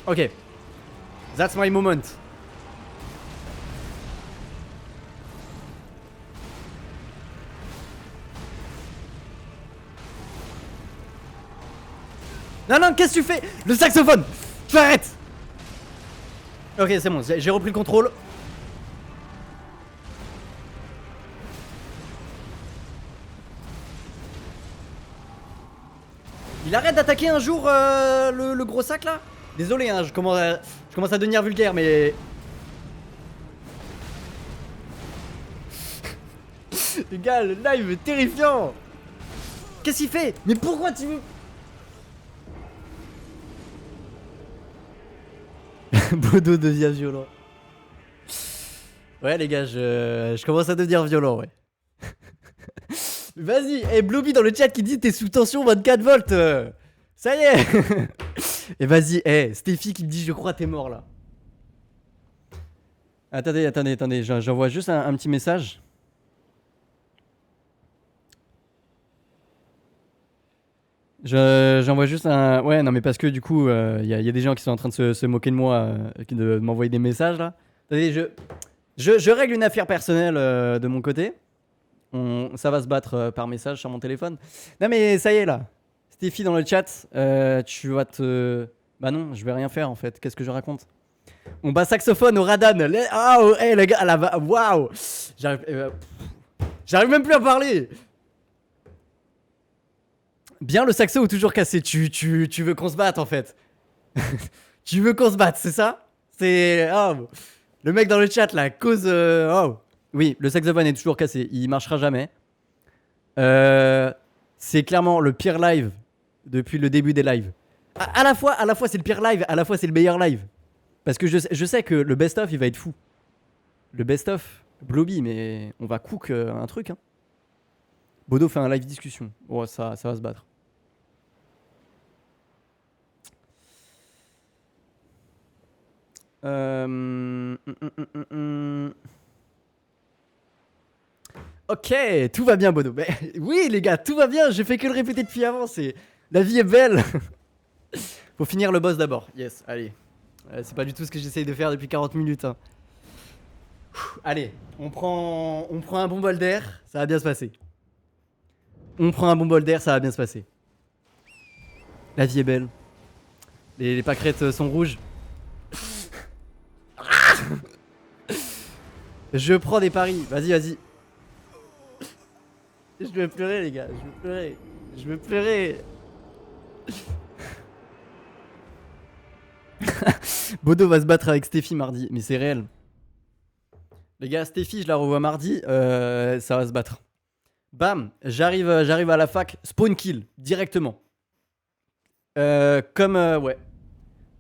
Ok. That's my moment. Non, qu'est-ce que tu fais? Le saxophone. Tu arrêtes. Ok, c'est bon, j'ai repris le contrôle. Il arrête d'attaquer un jour le gros sac là? Désolé, hein, je commence à devenir vulgaire, mais... Les gars, le live est terrifiant. Qu'est-ce qu'il fait? Mais pourquoi tu veux... Bodo devient violent. Ouais les gars, je commence à devenir violent, ouais. Vas-y, hey, Blobby dans le chat qui dit t'es sous tension 24 volts. Ça y est. Et vas-y, hey, Steffi qui me dit je crois t'es mort là. Attendez, j'envoie juste un petit message. J'envoie juste un... Ouais, non mais parce que du coup, y a des gens qui sont en train de se moquer de moi, de m'envoyer des messages là. Attendez, je règle une affaire personnelle de mon côté. Ça va se battre par message sur mon téléphone. Non mais ça y est là. Stéphie dans le chat, tu vas te... Bah non, je vais rien faire en fait. Qu'est-ce que je raconte? On bat saxophone au Radan. Ah, oh, hey, les gars, là, waouh. J'arrive même plus à parler. Bien le saxo ou toujours cassé? Tu veux qu'on se batte en fait? Tu veux qu'on se batte, c'est ça? C'est... Oh. Le mec dans le chat là, cause... Oh. Oui, le saxophone est toujours cassé. Il marchera jamais. C'est clairement le pire live depuis le début des lives. À la fois c'est le pire live, à la fois c'est le meilleur live. Parce que je sais que le best-of il va être fou. Le best-of, Bloby, mais on va cook un truc. Hein. Bodo fait un live discussion. Oh, ça va se battre. Ok, tout va bien, Bodo. Mais, oui, les gars, tout va bien. J'ai fait que le répéter depuis avant. La vie est belle. Faut finir le boss d'abord. Yes, allez. C'est pas du tout ce que j'essaye de faire depuis 40 minutes. Hein. Allez, on prend un bon bol d'air. Ça va bien se passer. On prend un bon bol d'air, ça va bien se passer. La vie est belle. Les pâquerettes sont rouges. Je prends des paris. Vas-y. Je vais pleurer, les gars. Je vais pleurer. Bodo va se battre avec Stéphie mardi. Mais c'est réel. Les gars, Stéphie, je la revois mardi. Ça va se battre. Bam, j'arrive à la fac. Spawn kill, directement. Ouais.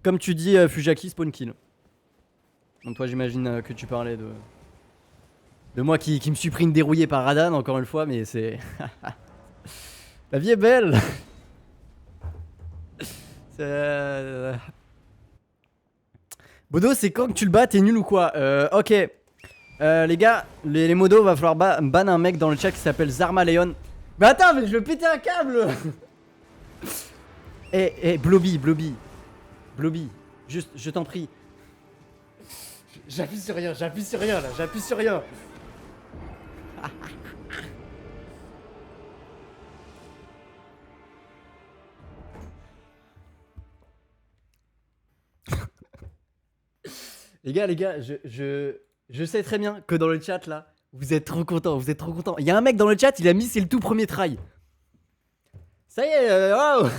Comme tu dis, Fujaki, spawn kill. Donc toi, j'imagine que tu parlais de moi qui me suis pris une dérouillée par Radan, encore une fois, mais c'est... La vie est belle. Bodo, c'est quand que tu le bats, t'es nul ou quoi? Ok. Les gars, les modos, va falloir ban un mec dans le chat qui s'appelle Zarma Leon. Mais attends, mais je vais péter un câble. Bloby. Juste, je t'en prie. J'appuie sur rien là. Les gars, je sais très bien que dans le chat là, vous êtes trop contents. Il y a un mec dans le chat, il a mis c'est le tout premier try. Ça y est, waouh.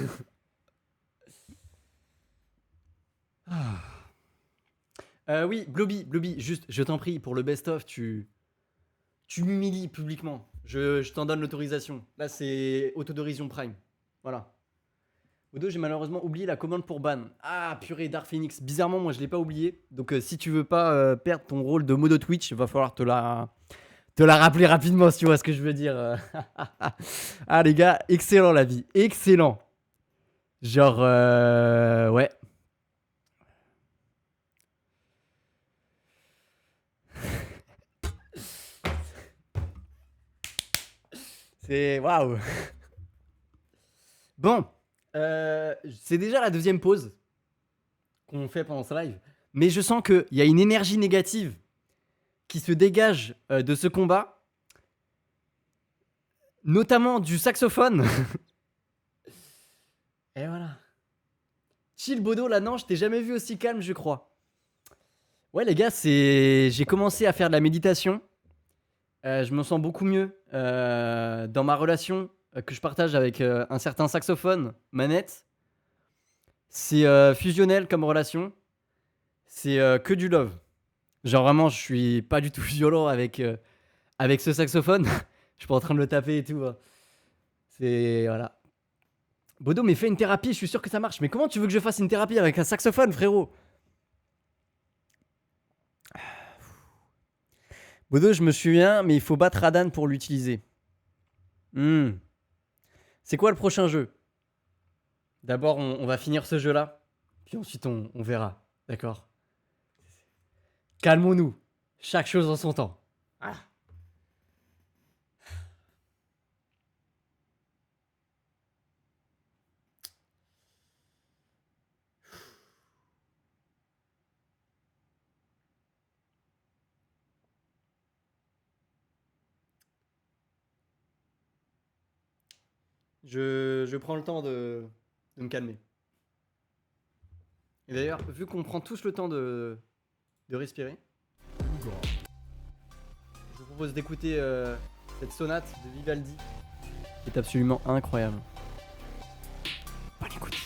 Oui, Bloby, juste, je t'en prie, pour le best-of, tu m'humilies publiquement. Je t'en donne l'autorisation. Là, c'est autodérision prime. Voilà. Odo, j'ai malheureusement oublié la commande pour ban. Ah, purée, Dark Phoenix. Bizarrement, moi, je l'ai pas oublié. Donc, si tu veux pas perdre ton rôle de modo Twitch, il va falloir te la rappeler rapidement, si tu vois ce que je veux dire. Ah, les gars, excellent la vie. Excellent. Genre, ouais. C'est waouh. Bon, c'est déjà la deuxième pause qu'on fait pendant ce live. Mais je sens qu'il y a une énergie négative qui se dégage de ce combat. Notamment du saxophone. Et voilà. Chill Bodo, là, non, je t'ai jamais vu aussi calme, je crois. Ouais, les gars, j'ai commencé à faire de la méditation. Je me sens beaucoup mieux dans ma relation que je partage avec un certain saxophone, Manette. C'est fusionnel comme relation. C'est que du love. Genre vraiment, je suis pas du tout violent avec ce saxophone. Je suis pas en train de le taper et tout. Hein. C'est... Voilà. Bodo, mais fais une thérapie, je suis sûr que ça marche. Mais comment tu veux que je fasse une thérapie avec un saxophone, frérot? Bodo, je me souviens, mais il faut battre Radan pour l'utiliser. C'est quoi le prochain jeu? D'abord, on va finir ce jeu-là. Puis ensuite, on verra. D'accord? Calmons-nous. Chaque chose en son temps. Ah. Je prends le temps de me calmer. Et d'ailleurs, vu qu'on prend tous le temps de respirer, je vous propose d'écouter cette sonate de Vivaldi qui est absolument incroyable. Bonne écoute.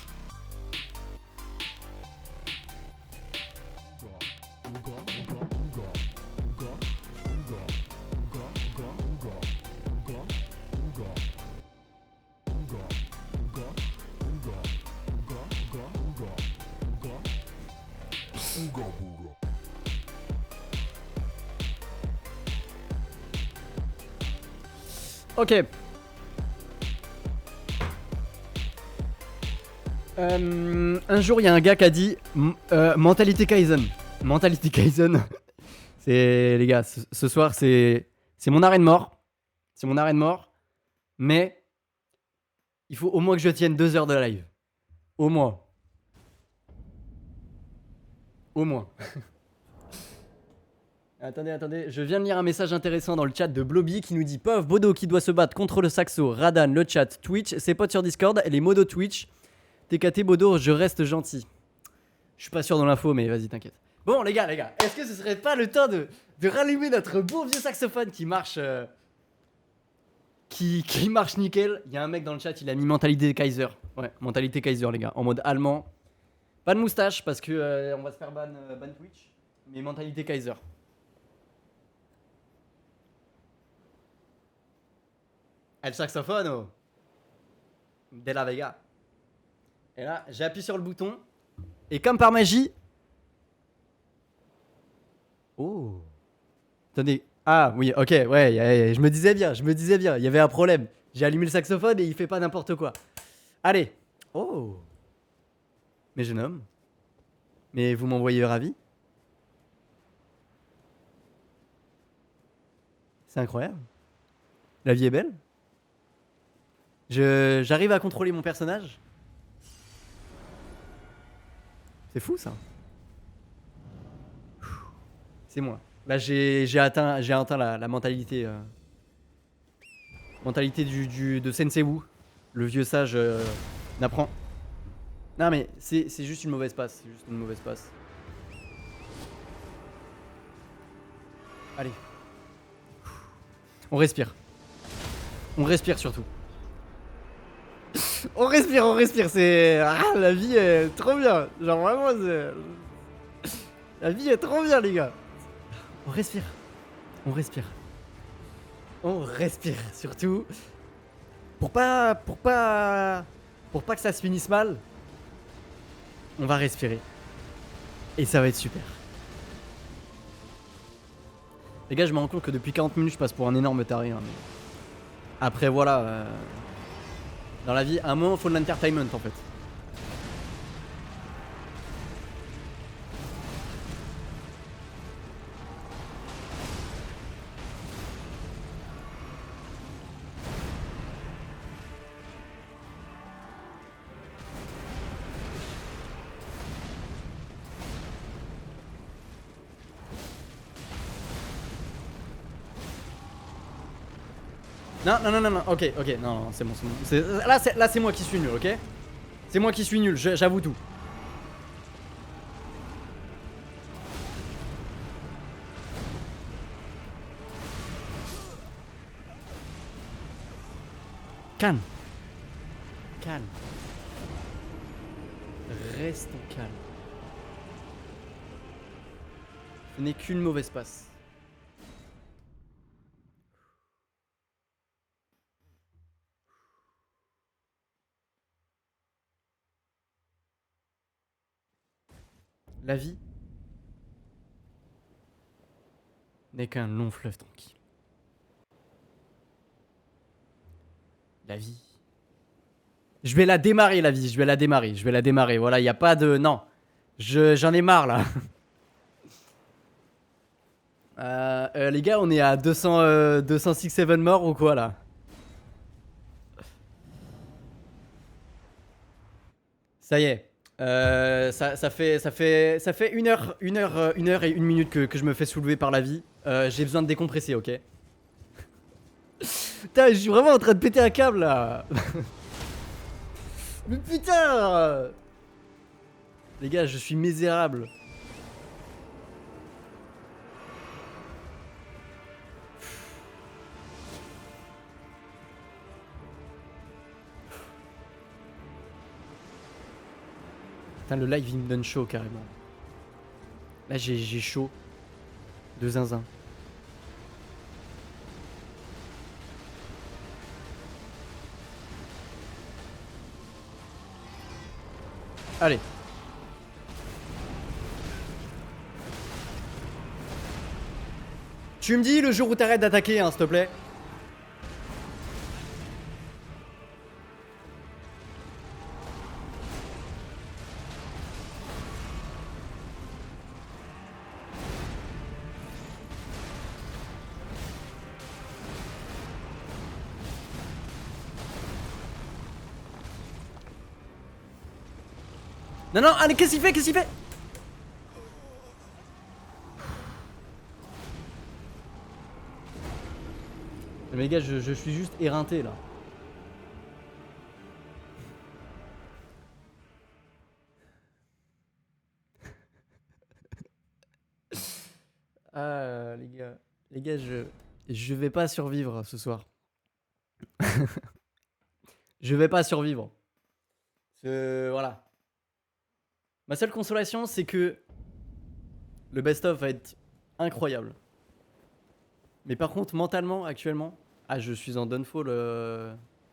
Ok. Un jour, il y a un gars qui a dit Mentalité Kaizen. Mentalité Kaizen. C'est, les gars, ce soir, c'est mon arrêt de mort. C'est mon arrêt de mort. Mais il faut au moins que je tienne 2 heures de live. Au moins. Au moins. Attendez, je viens de lire un message intéressant dans le chat de Bloby qui nous dit Pauvre Bodo qui doit se battre contre le saxo, Radan, le chat, Twitch, ses potes sur Discord et les modos Twitch. TKT Bodo, je reste gentil. Je suis pas sûr dans l'info, mais vas-y, t'inquiète. Bon, les gars, est-ce que ce serait pas le temps de rallumer notre beau vieux saxophone qui marche qui marche nickel. Il y a un mec dans le chat, il a mis Mentalité Kaiser. Ouais, Mentalité Kaiser, les gars, en mode allemand. Pas de moustache parce que on va se faire ban Twitch, mais Mentalité Kaiser. El saxophone de la Vega. Et là, j'ai appuyé sur le bouton. Et comme par magie. Oh. Attendez. Ah oui, ok, ouais, je me disais bien. Il y avait un problème. J'ai allumé le saxophone et il fait pas n'importe quoi. Allez. Oh. Mais jeune homme. Mais vous m'envoyez ravi. C'est incroyable. La vie est belle. J'arrive à contrôler mon personnage. C'est fou ça. C'est moi. Là j'ai atteint la mentalité mentalité de Sensei Wu. Le vieux sage n'apprend. Non mais c'est juste une mauvaise passe. C'est juste une mauvaise passe. Allez. On respire. On respire surtout. On respire, c'est... Ah, la vie est trop bien. Genre vraiment, c'est... La vie est trop bien, les gars. On respire. On respire. On respire, surtout. Pour pas que ça se finisse mal, on va respirer. Et ça va être super. Les gars, je me rends compte que depuis 40 minutes, je passe pour un énorme taré. Hein, mais... Après, voilà... Dans la vie, à un moment, il faut de l'entertainment en fait. Non, ok, non, c'est bon. Là, c'est moi qui suis nul, ok? C'est moi qui suis nul, j'avoue tout. Calme. Restons calmes. Ce n'est qu'une mauvaise passe. La vie n'est qu'un long fleuve tranquille. La vie. Je vais la démarrer, la vie. Je vais la démarrer. Voilà, il n'y a pas de... Non. J'en ai marre, là. Les gars, on est à 206-7 morts ou quoi, là? Ça y est. Ça fait 1 heure et 1 minute que je me fais soulever par la vie. J'ai besoin de décompresser, ok? Putain, je suis vraiment en train de péter un câble là. Mais putain. Les gars, je suis misérable. Putain, le live il me donne chaud carrément. Là j'ai chaud. De zinzin. Allez. Tu me dis le jour où t'arrêtes d'attaquer, hein, s'il te plaît. Non, non, allez, qu'est-ce qu'il fait? Qu'est-ce qu'il fait? Mais les gars, je suis juste éreinté là. Ah, les gars, je vais pas survivre ce soir. Je vais pas survivre. Voilà. Ma seule consolation, c'est que le best-of va être incroyable. Mais par contre, mentalement, actuellement, ah, je suis en downfall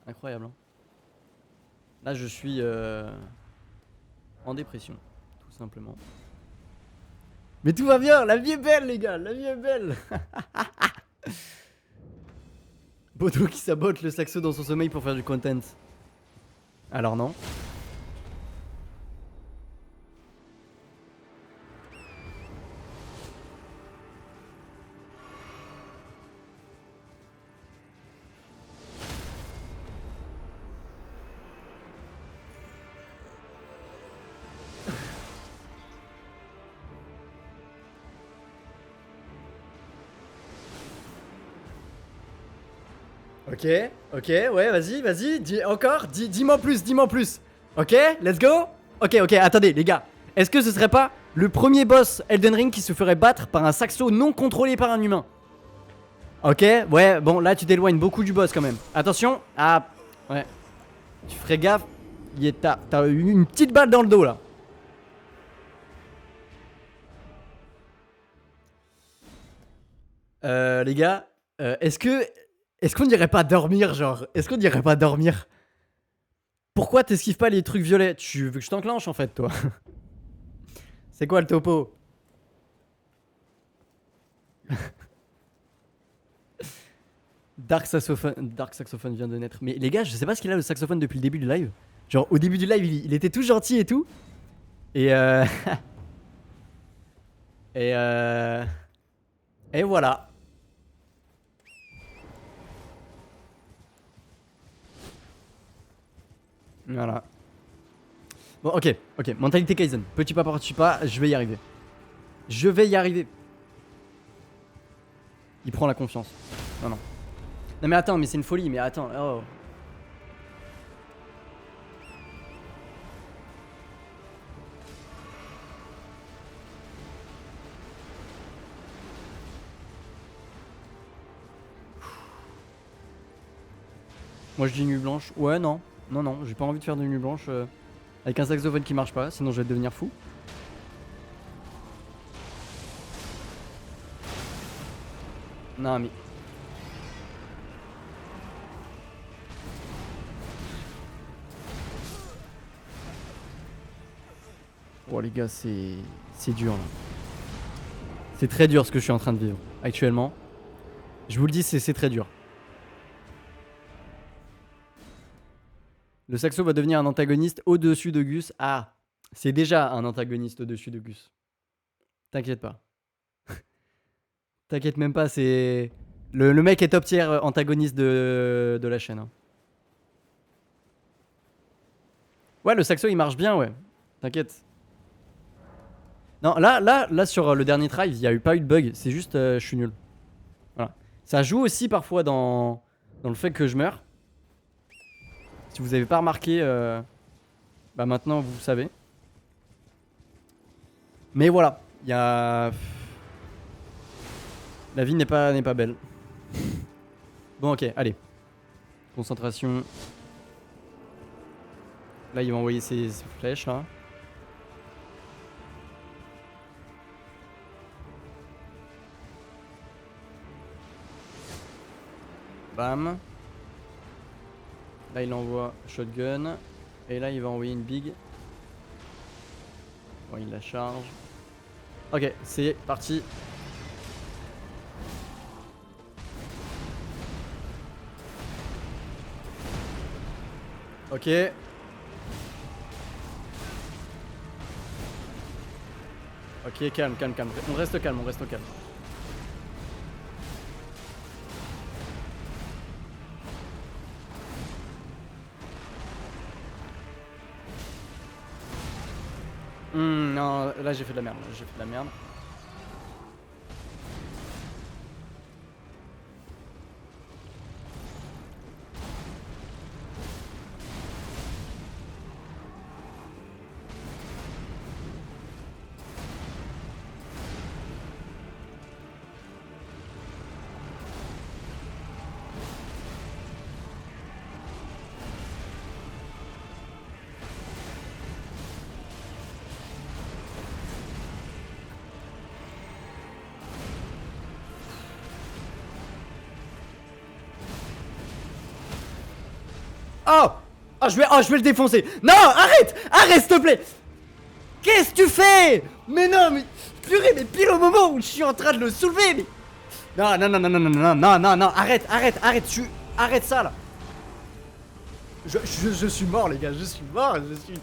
incroyable. Hein. Là, je suis en dépression, tout simplement. Mais tout va bien, la vie est belle, les gars, la vie est belle. Bodo qui sabote le saxo dans son sommeil pour faire du content. Alors non. Ok, ok, ouais, vas-y, dis-moi plus, dis-moi plus. Ok, let's go. Ok, attendez, les gars. Est-ce que ce serait pas le premier boss Elden Ring qui se ferait battre par un saxo non contrôlé par un humain? Ok, ouais, bon, là tu t'éloignes beaucoup du boss quand même. Attention, ah, ouais. Tu ferais gaffe, t'as eu une petite balle dans le dos là. Les gars, est-ce qu'on dirait pas dormir, genre? Est-ce qu'on dirait pas dormir? Pourquoi t'esquives pas les trucs violets? Tu veux que je t'enclenche en fait, toi? C'est quoi le topo? Dark Saxophone vient de naître. Mais les gars, je sais pas ce qu'il a le saxophone depuis le début du live. Genre, au début du live, il était tout gentil et tout. Et Et voilà. Voilà. Bon, ok. Mentalité Kaizen. Petit pas par petit pas, je vais y arriver. Je vais y arriver. Il prend la confiance. Non, non. Non, mais attends, mais c'est une folie. Mais attends. Oh. Moi, je dis nuit blanche. Ouais, non. Non, j'ai pas envie de faire de nuit blanche avec un saxophone qui marche pas. Sinon, je vais devenir fou. Non, mais. Oh, les gars, c'est dur là. C'est très dur ce que je suis en train de vivre actuellement. Je vous le dis, c'est très dur. Le saxo va devenir un antagoniste au-dessus de Gus. Ah, c'est déjà un antagoniste au-dessus de Gus. T'inquiète pas. T'inquiète même pas, c'est... Le mec est top tier antagoniste de la chaîne. Hein. Ouais, le saxo il marche bien, ouais. T'inquiète. Non, là sur le dernier try, il n'y a pas eu de bug. C'est juste, je suis nul. Voilà. Ça joue aussi parfois dans le fait que je meurs. Si vous avez pas remarqué, Bah maintenant vous savez. Mais voilà, il y a... La vie n'est pas belle. Bon ok, allez. Concentration. Là il va envoyer ses flèches là. Bam. Là il envoie shotgun. Et là il va envoyer une big. Bon il la charge. Ok c'est parti. Ok. Ok calme. On reste calme. Non, là j'ai fait de la merde. Je vais le défoncer. Non, arrête, s'il te plaît. Qu'est-ce que tu fais? Mais non, mais purée, mais pile au moment où je suis en train de le soulever. Mais... Non, arrête, arrête ça là. Je suis mort les gars, je suis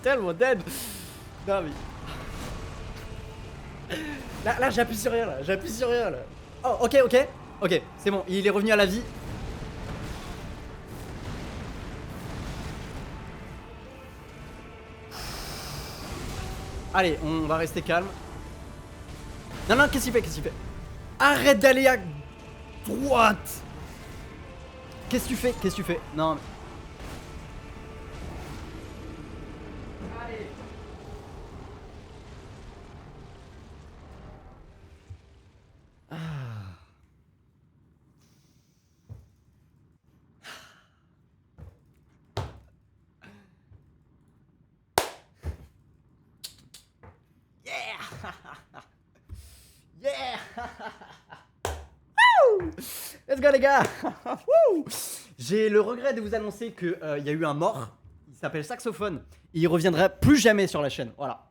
tellement dead. Non mais... Là j'appuie sur rien là, Oh ok, c'est bon, il est revenu à la vie. Allez, on va rester calme. Non, qu'est-ce qu'il fait? Arrête d'aller à droite. Qu'est-ce que tu fais? Non mais... Allez. Yeah. Woo. Let's go les gars. J'ai le regret de vous annoncer qu'il y a eu un mort. Il s'appelle Saxophone. Il reviendra plus jamais sur la chaîne. Voilà.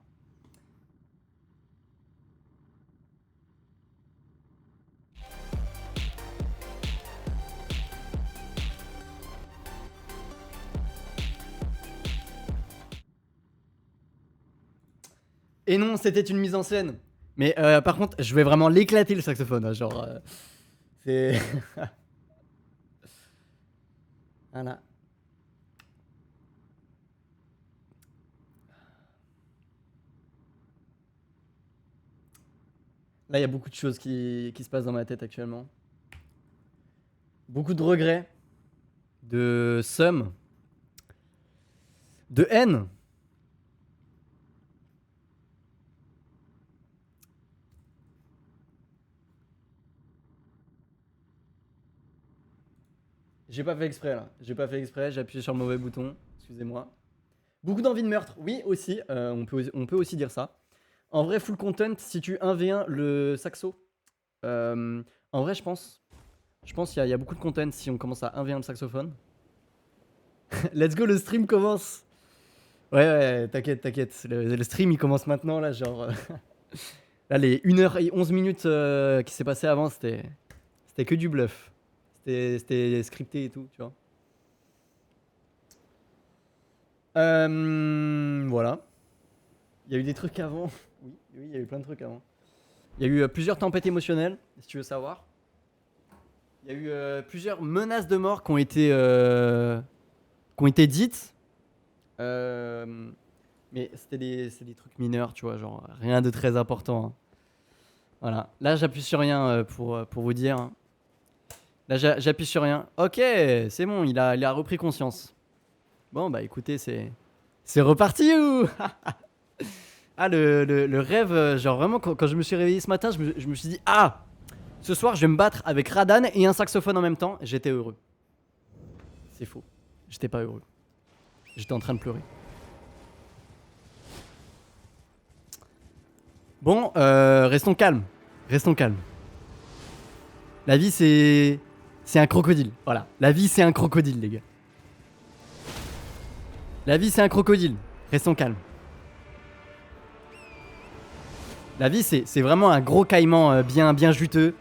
Et non, c'était une mise en scène. Mais par contre, je vais vraiment l'éclater le saxophone. Hein, genre, c'est... Voilà. Là, il y a beaucoup de choses qui se passent dans ma tête actuellement. Beaucoup de regrets. De seum. De haine. J'ai pas fait exprès là. J'ai appuyé sur le mauvais bouton. Excusez-moi. Beaucoup d'envie de meurtre. Oui, aussi. On peut aussi dire ça. En vrai, full content, si tu 1v1 le saxo. En vrai, je pense qu'il y a beaucoup de content si on commence à 1v1 le saxophone. Let's go, le stream commence. Ouais, t'inquiète. Le stream il commence maintenant là, genre. Là, les 1h11 minutes qui s'est passé avant, c'était que du bluff. C'était scripté et tout, tu vois. Voilà. Il y a eu des trucs avant. Oui, il y a eu plein de trucs avant. Il y a eu plusieurs tempêtes émotionnelles, si tu veux savoir. Il y a eu plusieurs menaces de mort qui ont été dites. Mais c'était des trucs mineurs, tu vois, genre rien de très important. Hein. Voilà. Là, j'appuie sur rien pour vous dire. Hein. Là, j'appuie sur rien. Ok, c'est bon, il a repris conscience. Bon, bah écoutez, c'est C'est reparti ou Ah, le rêve, genre vraiment, quand je me suis réveillé ce matin, je me suis dit, ah, ce soir, je vais me battre avec Radan et un saxophone en même temps. J'étais heureux. C'est faux. J'étais pas heureux. J'étais en train de pleurer. Bon, restons calmes. Restons calmes. La vie, c'est un crocodile. Voilà. La vie, c'est un crocodile, les gars. La vie, c'est un crocodile. Restons calmes. La vie, c'est vraiment un gros caïman bien juteux.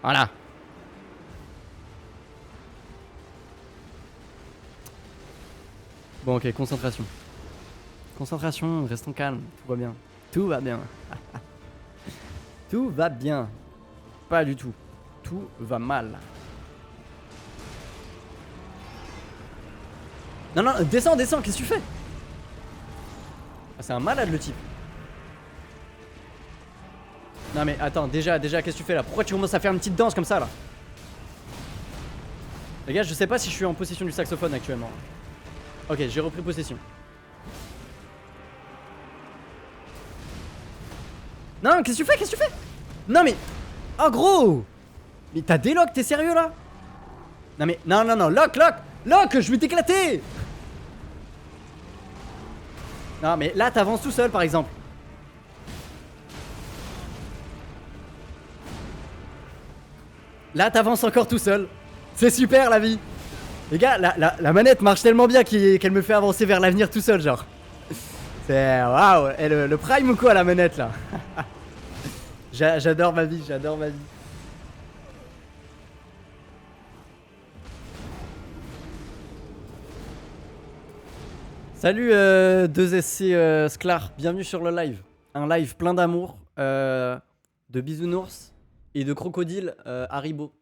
Voilà. Bon, ok, concentration. Concentration, restons calmes. Tout va bien. Tout va bien. Tout va bien. Pas du tout. Tout va mal. Non, non, descends, qu'est-ce que tu fais? Ah, c'est un malade le type. Non mais attends, déjà, qu'est-ce que tu fais là? Pourquoi tu commences à faire une petite danse comme ça là? Les gars, je sais pas si je suis en possession du saxophone actuellement. Ok, j'ai repris possession. Non, qu'est-ce que tu fais? Non mais... Oh gros! Mais t'as des locks, t'es sérieux là? Non mais... Non, lock, je vais t'éclater! Non mais là t'avances tout seul par exemple. Là t'avances encore tout seul. C'est super la vie. Les gars, la manette marche tellement bien qu'elle me fait avancer vers l'avenir tout seul genre. C'est... Waouh. Et le prime ou quoi la manette là? J'adore ma vie, Salut 2SC Sklar, bienvenue sur le live. Un live plein d'amour, de bisounours et de crocodile Haribo.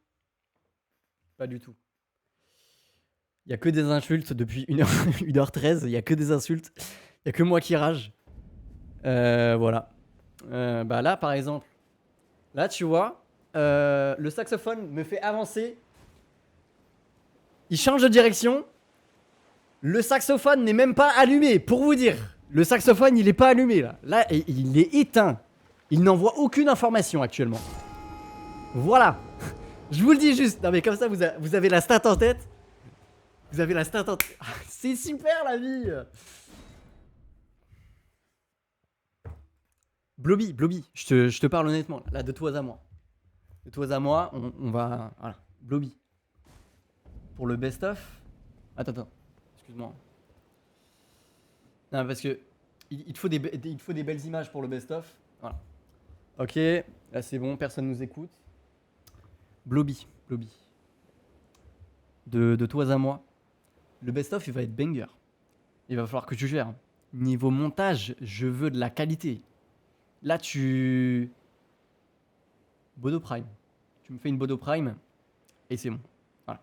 Pas du tout. Il y a que des insultes depuis 1h13, il y a que des insultes. Il y a que moi qui rage. Voilà. Bah là par exemple, là tu vois, le saxophone me fait avancer. Il change de direction. Le saxophone n'est même pas allumé, pour vous dire. Le saxophone, il est pas allumé là. Là, il est éteint. Il n'envoie aucune information actuellement. Voilà. Je vous le dis juste. Non mais comme ça, vous avez la stat en tête. Vous avez la stat en tête. C'est super la vie. Blobby, je te parle honnêtement. Là, de toi à moi. De toi à moi, on va... Voilà. Blobby. Pour le best-of... Attends. Excuse-moi. Non, parce que il te faut des belles images pour le best-of. Voilà. Ok, là c'est bon, personne nous écoute. Blobby. De toi à moi. Le best-of, il va être banger. Il va falloir que tu gères. Niveau montage, je veux de la qualité. Là, Bodo Prime. Tu me fais une Bodo Prime et c'est bon. Voilà.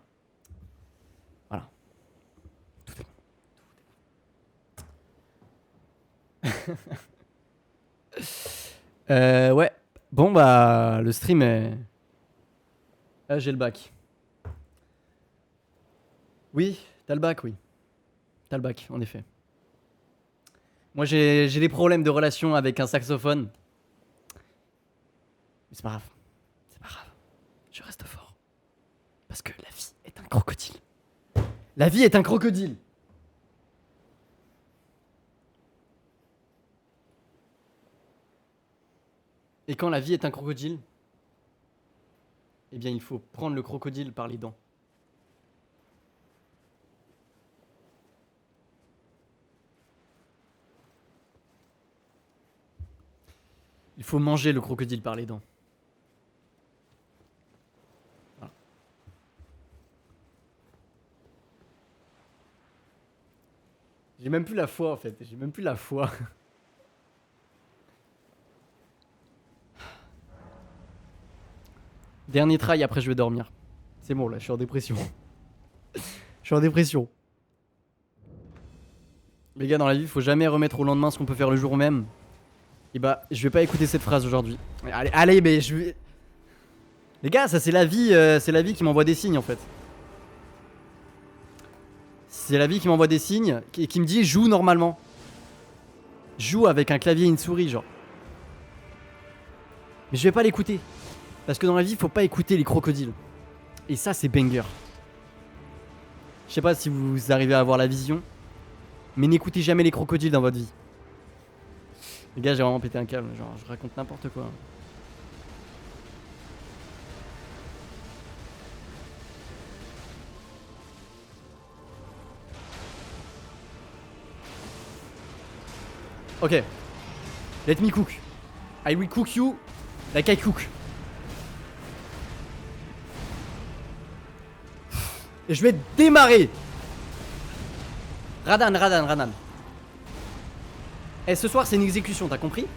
Ouais. Bon bah le stream est... Ah, j'ai le bac. Oui, t'as le bac, oui. T'as le bac, en effet. Moi j'ai des problèmes de relation avec un saxophone. Mais c'est pas grave. Je reste fort. Parce que la vie est un crocodile. La vie est un crocodile. Et quand la vie est un crocodile, eh bien il faut prendre le crocodile par les dents. Il faut manger le crocodile par les dents. Voilà. J'ai même plus la foi en fait, Dernier try, après je vais dormir. C'est bon là, je suis en dépression. Les gars, dans la vie, faut jamais remettre au lendemain ce qu'on peut faire le jour même. Et bah, je vais pas écouter cette phrase aujourd'hui. Allez, mais je vais... Les gars, ça c'est la vie qui m'envoie des signes en fait. C'est la vie qui m'envoie des signes et qui me dit joue normalement. Joue avec un clavier et une souris, genre. Mais je vais pas l'écouter. Parce que dans la vie, faut pas écouter les crocodiles. Et ça, c'est banger. Je sais pas si vous arrivez à avoir la vision. Mais n'écoutez jamais les crocodiles dans votre vie. Les gars, j'ai vraiment pété un câble. Genre, je raconte n'importe quoi. Ok. Let me cook. I will cook you like I cook. Et je vais démarrer. Radan. Et ce soir, c'est une exécution, t'as compris?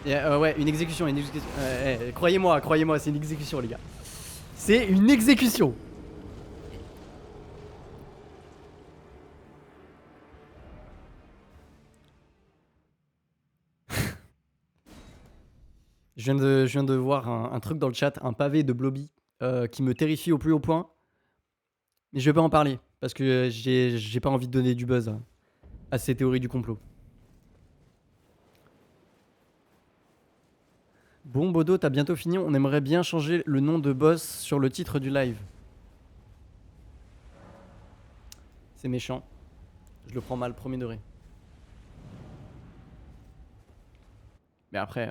Ouais, une exécution. Croyez-moi, c'est une exécution, les gars. C'est une exécution. Je viens de voir un truc dans le chat, un pavé de Blobby qui me terrifie au plus haut point. Mais je vais pas en parler parce que j'ai pas envie de donner du buzz à ces théories du complot. Bon Bodo, t'as bientôt fini, on aimerait bien changer le nom de boss sur le titre du live. C'est méchant. Je le prends mal, premier degré. Mais après...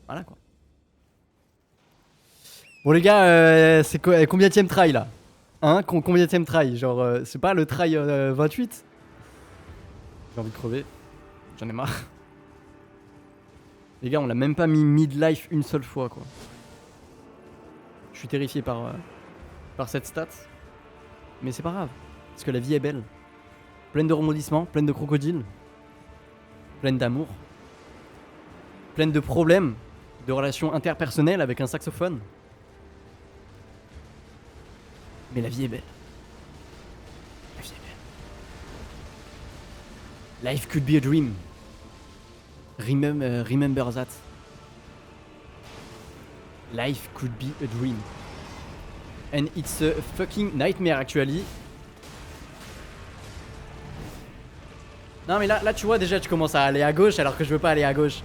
Voilà quoi. Bon les gars, c'est combienième try là? Hein, combienième try? Genre, c'est pas le try 28? J'ai envie de crever. J'en ai marre. Les gars, on l'a même pas mis mid-life une seule fois quoi. Je suis terrifié par cette stat. Mais c'est pas grave. Parce que la vie est belle. Pleine de rebondissements, pleine de crocodiles. Pleine d'amour. Pleine de problèmes. De relations interpersonnelles avec un saxophone. Mais la vie est belle. La vie est belle. Life could be a dream. Remember that. Life could be a dream. And it's a fucking nightmare actually. Non mais là tu vois déjà tu commences à aller à gauche alors que je veux pas aller à gauche.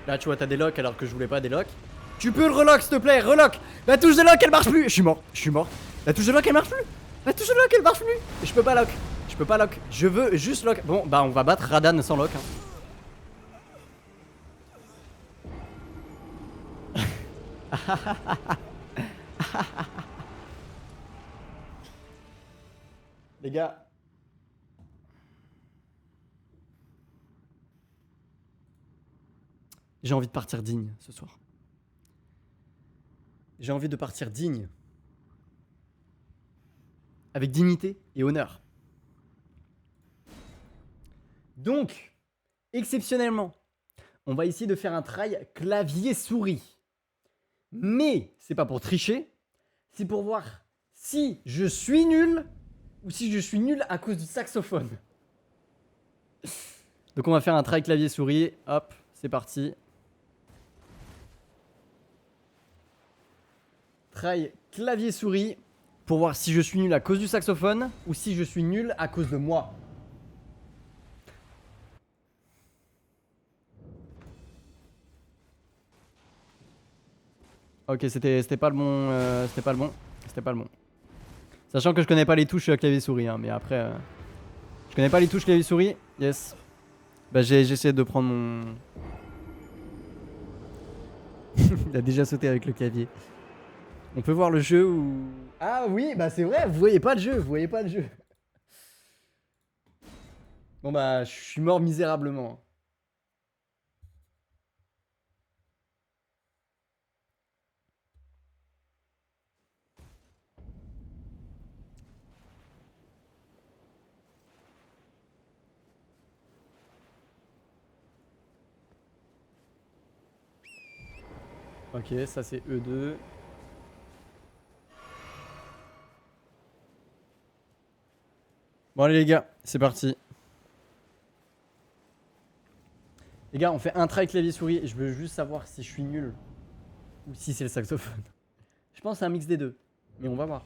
Là tu vois t'as des locks alors que je voulais pas des locks. Tu peux le relock s'il te plaît, relock. La touche de lock elle marche plus. Je suis mort. La touche de lock elle marche plus. La touche de lock elle marche plus. Et je peux pas lock. Je veux juste lock. Bon bah on va battre Radan sans lock hein. Les gars. J'ai envie de partir digne ce soir. J'ai envie de partir digne. Avec dignité et honneur. Donc, exceptionnellement, on va essayer de faire un try clavier-souris. Mais, c'est pas pour tricher, c'est pour voir si je suis nul ou si je suis nul à cause du saxophone. Donc on va faire un try clavier-souris. Hop, c'est parti. Try clavier-souris pour voir si je suis nul à cause du saxophone ou si je suis nul à cause de moi. Ok, c'était pas le bon. C'était pas le bon. Sachant que je connais pas les touches clavier-souris, hein, mais après. Je connais pas les touches clavier-souris. Yes. Bah, j'ai essayé de prendre mon. Il a déjà sauté avec le clavier. On peut voir le jeu ou. Ah oui, bah c'est vrai, vous voyez pas le jeu, Bon bah, je suis mort misérablement. Ok, ça c'est E2. Bon allez les gars, c'est parti. Les gars, on fait un try clavier-souris et je veux juste savoir si je suis nul ou si c'est le saxophone. Je pense que c'est un mix des deux, mais on va voir.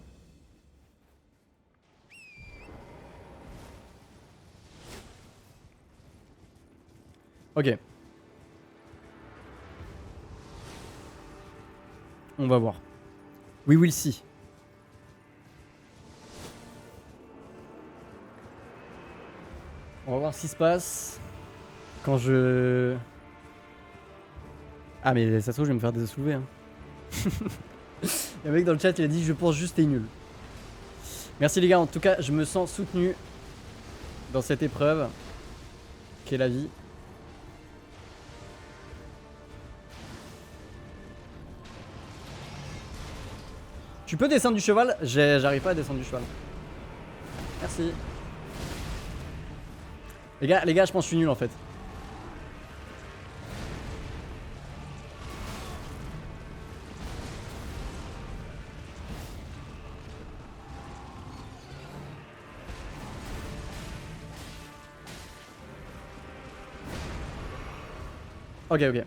Ok. On va voir. We will see. On va voir ce qui se passe quand je... Ah mais ça se trouve je vais me faire des soulevés hein. Il y a un mec dans le chat il a dit je pense juste t'es nul. Merci les gars, en tout cas je me sens soutenu dans cette épreuve qu'est la vie. Tu peux descendre du cheval? J'arrive pas à descendre du cheval. Merci. Les gars, je pense que je suis nul en fait. Ok, ok.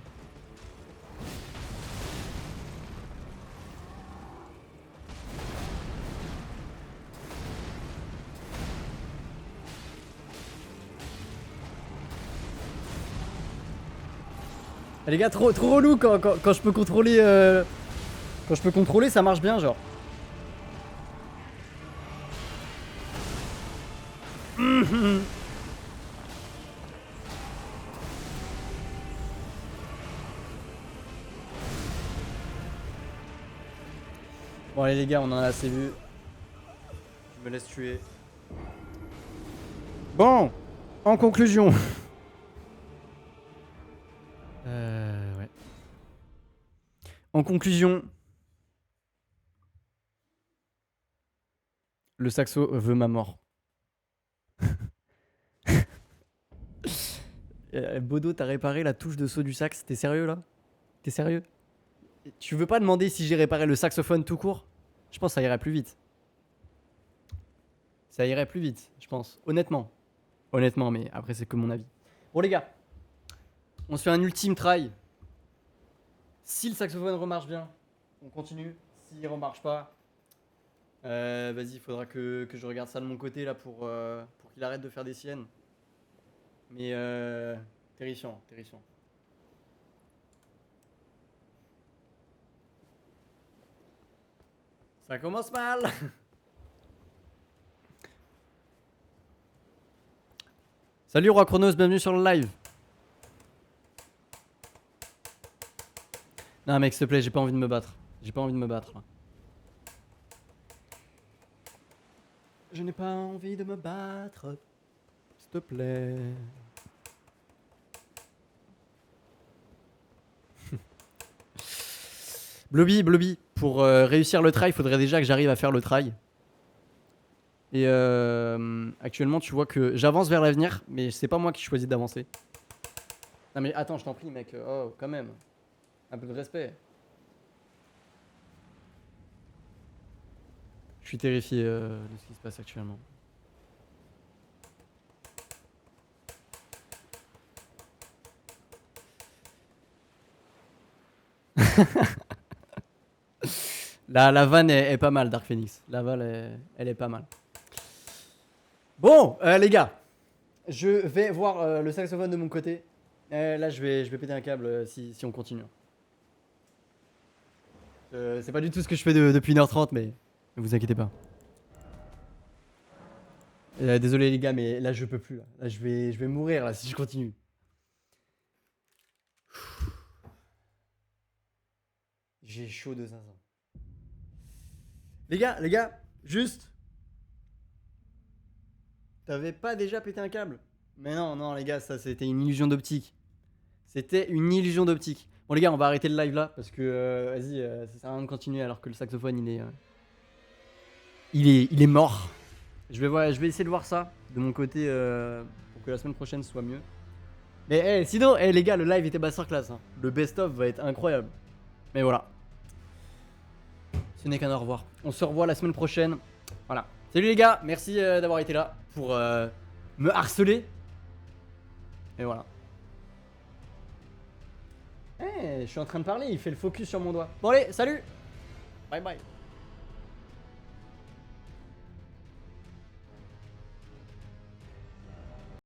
Les gars, trop relou quand je peux contrôler. Quand je peux contrôler, ça marche bien, genre. Bon, allez, les gars, on en a assez vu. Je me laisse tuer. Bon, en conclusion. Ouais. En conclusion, le saxo veut ma mort. Bodo, t'as réparé la touche de saut du sax? T'es sérieux là? T'es sérieux? Tu veux pas demander si j'ai réparé le saxophone tout court? Je pense que ça irait plus vite. Ça irait plus vite, je pense. Honnêtement. Honnêtement, mais après c'est que mon avis. Bon les gars, on se fait un ultime try. Si le saxophone remarche bien, on continue. S'il remarche pas, vas-y, il faudra que je regarde ça de mon côté là pour qu'il arrête de faire des siennes. Mais terrifiant, terrifiant. Ça commence mal. Salut Roi Chronos, bienvenue sur le live. Non mec, s'il te plaît, j'ai pas envie de me battre. J'ai pas envie de me battre là. Je n'ai pas envie de me battre. S'il te plaît. Blobby, pour réussir le try, il faudrait déjà que j'arrive à faire le try. Et actuellement, tu vois que j'avance vers l'avenir, mais c'est pas moi qui choisis d'avancer. Non mais attends, je t'en prie mec, oh quand même. Un peu de respect. Je suis terrifié de ce qui se passe actuellement. La vanne est pas mal, Dark Phoenix. La vanne, elle est pas mal. Bon, les gars, je vais voir le saxophone de mon côté. Là, je vais péter un câble si on continue. C'est pas du tout ce que je fais depuis 1h30, mais ne vous inquiétez pas. Désolé les gars, mais là je peux plus. Là je vais mourir là si je continue. J'ai chaud de 500. Les gars, juste. T'avais pas déjà pété un câble? Mais non les gars, ça c'était une illusion d'optique. C'était une illusion d'optique. Bon les gars, on va arrêter le live là parce que vas-y, ça sert à rien de continuer alors que le saxophone il est mort. Je vais essayer de voir ça de mon côté pour que la semaine prochaine soit mieux. Mais sinon, les gars, le live était masterclass. Hein. Le best-of va être incroyable. Mais voilà. Ce n'est qu'un au revoir. On se revoit la semaine prochaine. Voilà. Salut les gars, merci d'avoir été là pour me harceler. Et voilà. Eh, je suis en train de parler, il fait le focus sur mon doigt. Bon allez, salut. Bye bye.